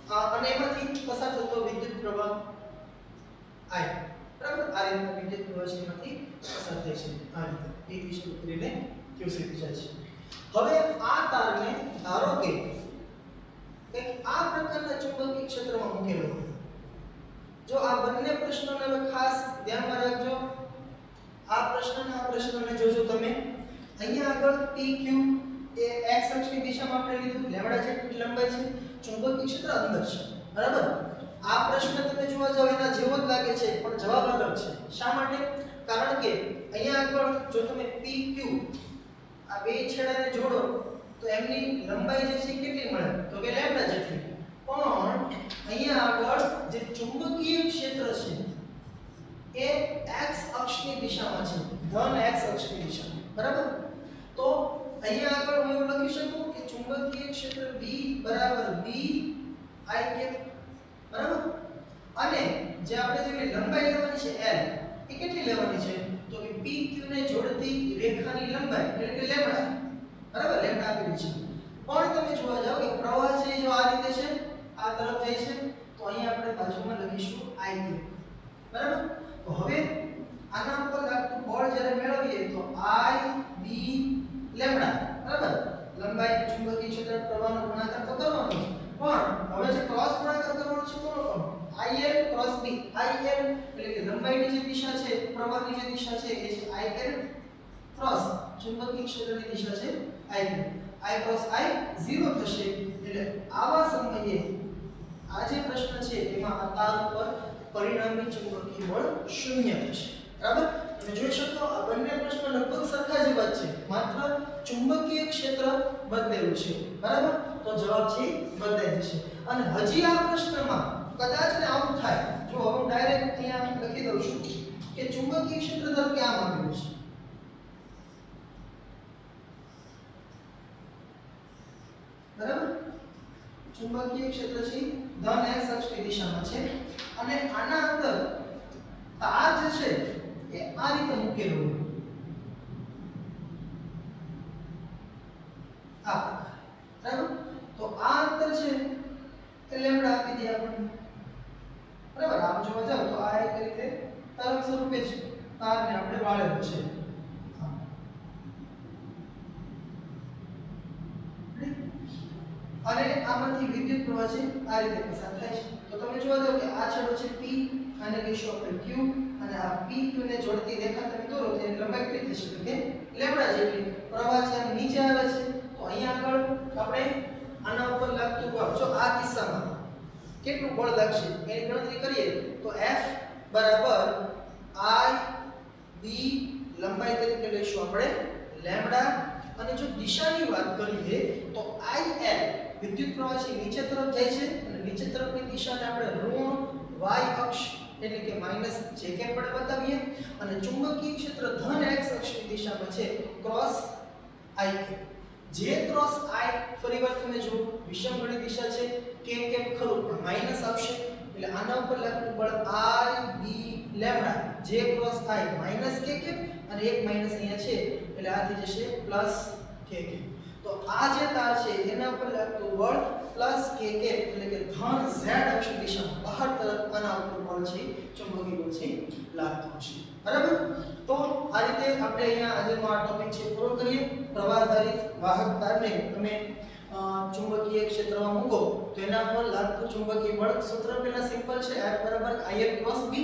અને એમાંથી પસાર થતો વિદ્યુત પ્રવાહ I. બરાબર. આ રીતે વિદ્યુત પ્રવાહ છે એમાંથી પસાર થાય છે આ રીતે B વિશે ઉતરીને Q સુધી જાય છે. હવે આ તારને ધારો કે કંઈક આ પ્રકારના ચુંબકીય ક્ષેત્રમાં મૂકેલો હોય. જો આ બંને પ્રશ્નોને હવે ખાસ ધ્યાનમાં રાખજો. આ પ્રશ્નને જોજો તમે. અહીંયા આગળ PQ એ x અક્ષની દિશામાં આપણે લીધું, લેમ્ડા જેટલી લંબાઈ છે, ચુંબકીય ક્ષેત્ર અંદર છે. બરાબર. આ પ્રશ્ન તમે જોવા જાવ એના જેવો જ લાગે છે પણ જવાબ અલગ છે. શા માટે? કારણ કે અહીંયા આગળ જો તમે PQ આ બે છેડાને જોડો તો એમની લંબાઈ જે છે કેટલી મળે? તો કે લેમ્ડા જેટલી. પણ અહીંયા આગળ જે ચુંબકીય ક્ષેત્ર છે એ x અક્ષની દિશામાં છે, ધન x અક્ષની દિશામાં. બરાબર. તો અહીંયા આગળ હું એવું લખી શકું કે ચુંબકીય ક્ષેત્ર B બરાબર B I કેપ. બરાબર. અને જે આપણે જે લંબાઈ લેવાની છે L એ કેટલી લેવાની છે? તો કે PQ ને જોડતી રેખાની લંબાઈ એટલે કે લેમ્ડા. બરાબર. લેમ્ડા આપેલી છે. પણ તમે જોવા જાવ કે પ્રવાહ છે જો આ રીતે છે, આ તરફ જાય છે, તો અહીંયા આપણે બાજુમાં લખીશું I કેપ. બરાબર. તો હવે આના ઉપર લાગતું બળ જ્યારે મેળવીએ તો I B લેમ્ડા. બરાબર. લંબાઈ ચુંબકીય ક્ષેત્ર પ્રવાહનો ગુણાકાર તો કરવાનો છે, પણ હવે જે ક્રોસ ગુણાકાર કરવાનો છે કોનો કોનો? IL cross B. IL એટલે કે લંબાઈની જે દિશા છે, પ્રવાહની જે દિશા છે એ છે IL ક્રોસ ચુંબકીય ક્ષેત્રની દિશા છે IL. I ક્રોસ I 0 થશે. એટલે આવા સમયે આ જે પ્રશ્ન છે એમાં આ તાર ઉપર પરિણામી ચુંબકીય બળ 0 થશે. બરાબર. તમે જોઈ શકો આ બંને પ્રશ્ન લગભગ સરખા જેવા છે, માત્ર ચુંબકીય ક્ષેત્ર બદલેલું છે. બરાબર. તો જવાબ છે બદલાઈ જશે. અને હજી આ પ્રશ્નમાં કદાચ ને આવું થાય, જો હું ડાયરેક્ટ અહીંયા લખી દઉં છું કે ચુંબકીય ક્ષેત્ર ધારો કે આમ આપેલું છે. બરાબર. ચુંબકીય ક્ષેત્ર છે ધન x અક્ષની દિશામાં છે અને આના અંદર તાર જે છે એ આ રીતે મૂકેલું હોય. બરાબર. તો આ અંતર છે એ લેમ્ડા આપી દે આપણને. બરાબર. આમ જોવા જાવ તો આ એક રીતે તરંગ સ્વરૂપે છે તારને આપણે વાળેલું છે. અને આમાંથી વિદ્યુત પ્રવાહ છે આ રીતે પસાર થાય છે. તો તમે જોવા જાવ કે આ છેડો છે P, આને કહીશું આપણે Q, અને આ PQ ને જોડતી રેખા તમે દોરો તો એની લંબાઈ કેટલી થશે? તો કે લેમ્ડા જેટલી. પ્રવાહ છે આમ નીચે આવે છે તો અહીંયા આગળ આપણે આના ઉપર લાગતું બળ, જો આ કિસ્સામાં કેટલું બળ લાગશે એની ગણતરી કરીએ તો F બરાબર I B લંબાઈ તરીકે લઈશું આપણે લેમ્ડા. અને જો દિશાની વાત કરીએ તો IL વિદ્યુત પ્રવાહ છે નીચે તરફ જાય છે અને નીચે તરફની દિશાને આપણે ઋણ y અક્ષ એટલે કે -j કેપ વડે બતાવીએ અને ચુંબકીય ક્ષેત્ર ધન x અક્ષની દિશામાં છે ક્રોસ I કેપ. જે ક્રોસ I ફરીવાર તમે જો વિષમગણી દિશા છે k કેપ ખરું પણ માઈનસ આવશે એટલે આના ઉપર લાગતું બળ I B lambda j cross I - k cap અને એક માઈનસ અહીંયા છે એટલે આ થઈ જશે +k કેપ. તો આ જે તાર છે એના પર લાગતું બળ +k કેપ એટલે કે ધન z અક્ષ દિશામાં બહાર તરફ આના ઉપર બળ છે ચુંબકીય બળ છે લાગતું છે. બરાબર. તો આ રીતે આપણે અહીંયા આજનો આ ટોપિક છે પૂરો કરીએ. પ્રવાહ આધારિત વાહક તારને તમે ચુંબકીય ક્ષેત્રમાં મૂકો તો એના પર લાગતું ચુંબકીય બળ સૂત્ર પેલા સિમ્પલ છે F = IL × B.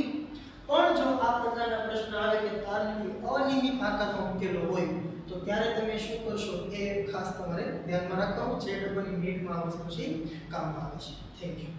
પણ જો આ પ્રકારના પ્રશ્ન આવે કે તારની અનિયમિત આકારમાં મૂકેલો હોય તો ત્યારે તમે શું કરશો એ ખાસ તમારે ધ્યાનમાં રાખવાનું છે. ડબલ નીટમાં આ વસ્તુ છે કામમાં આવે છે. Thank you.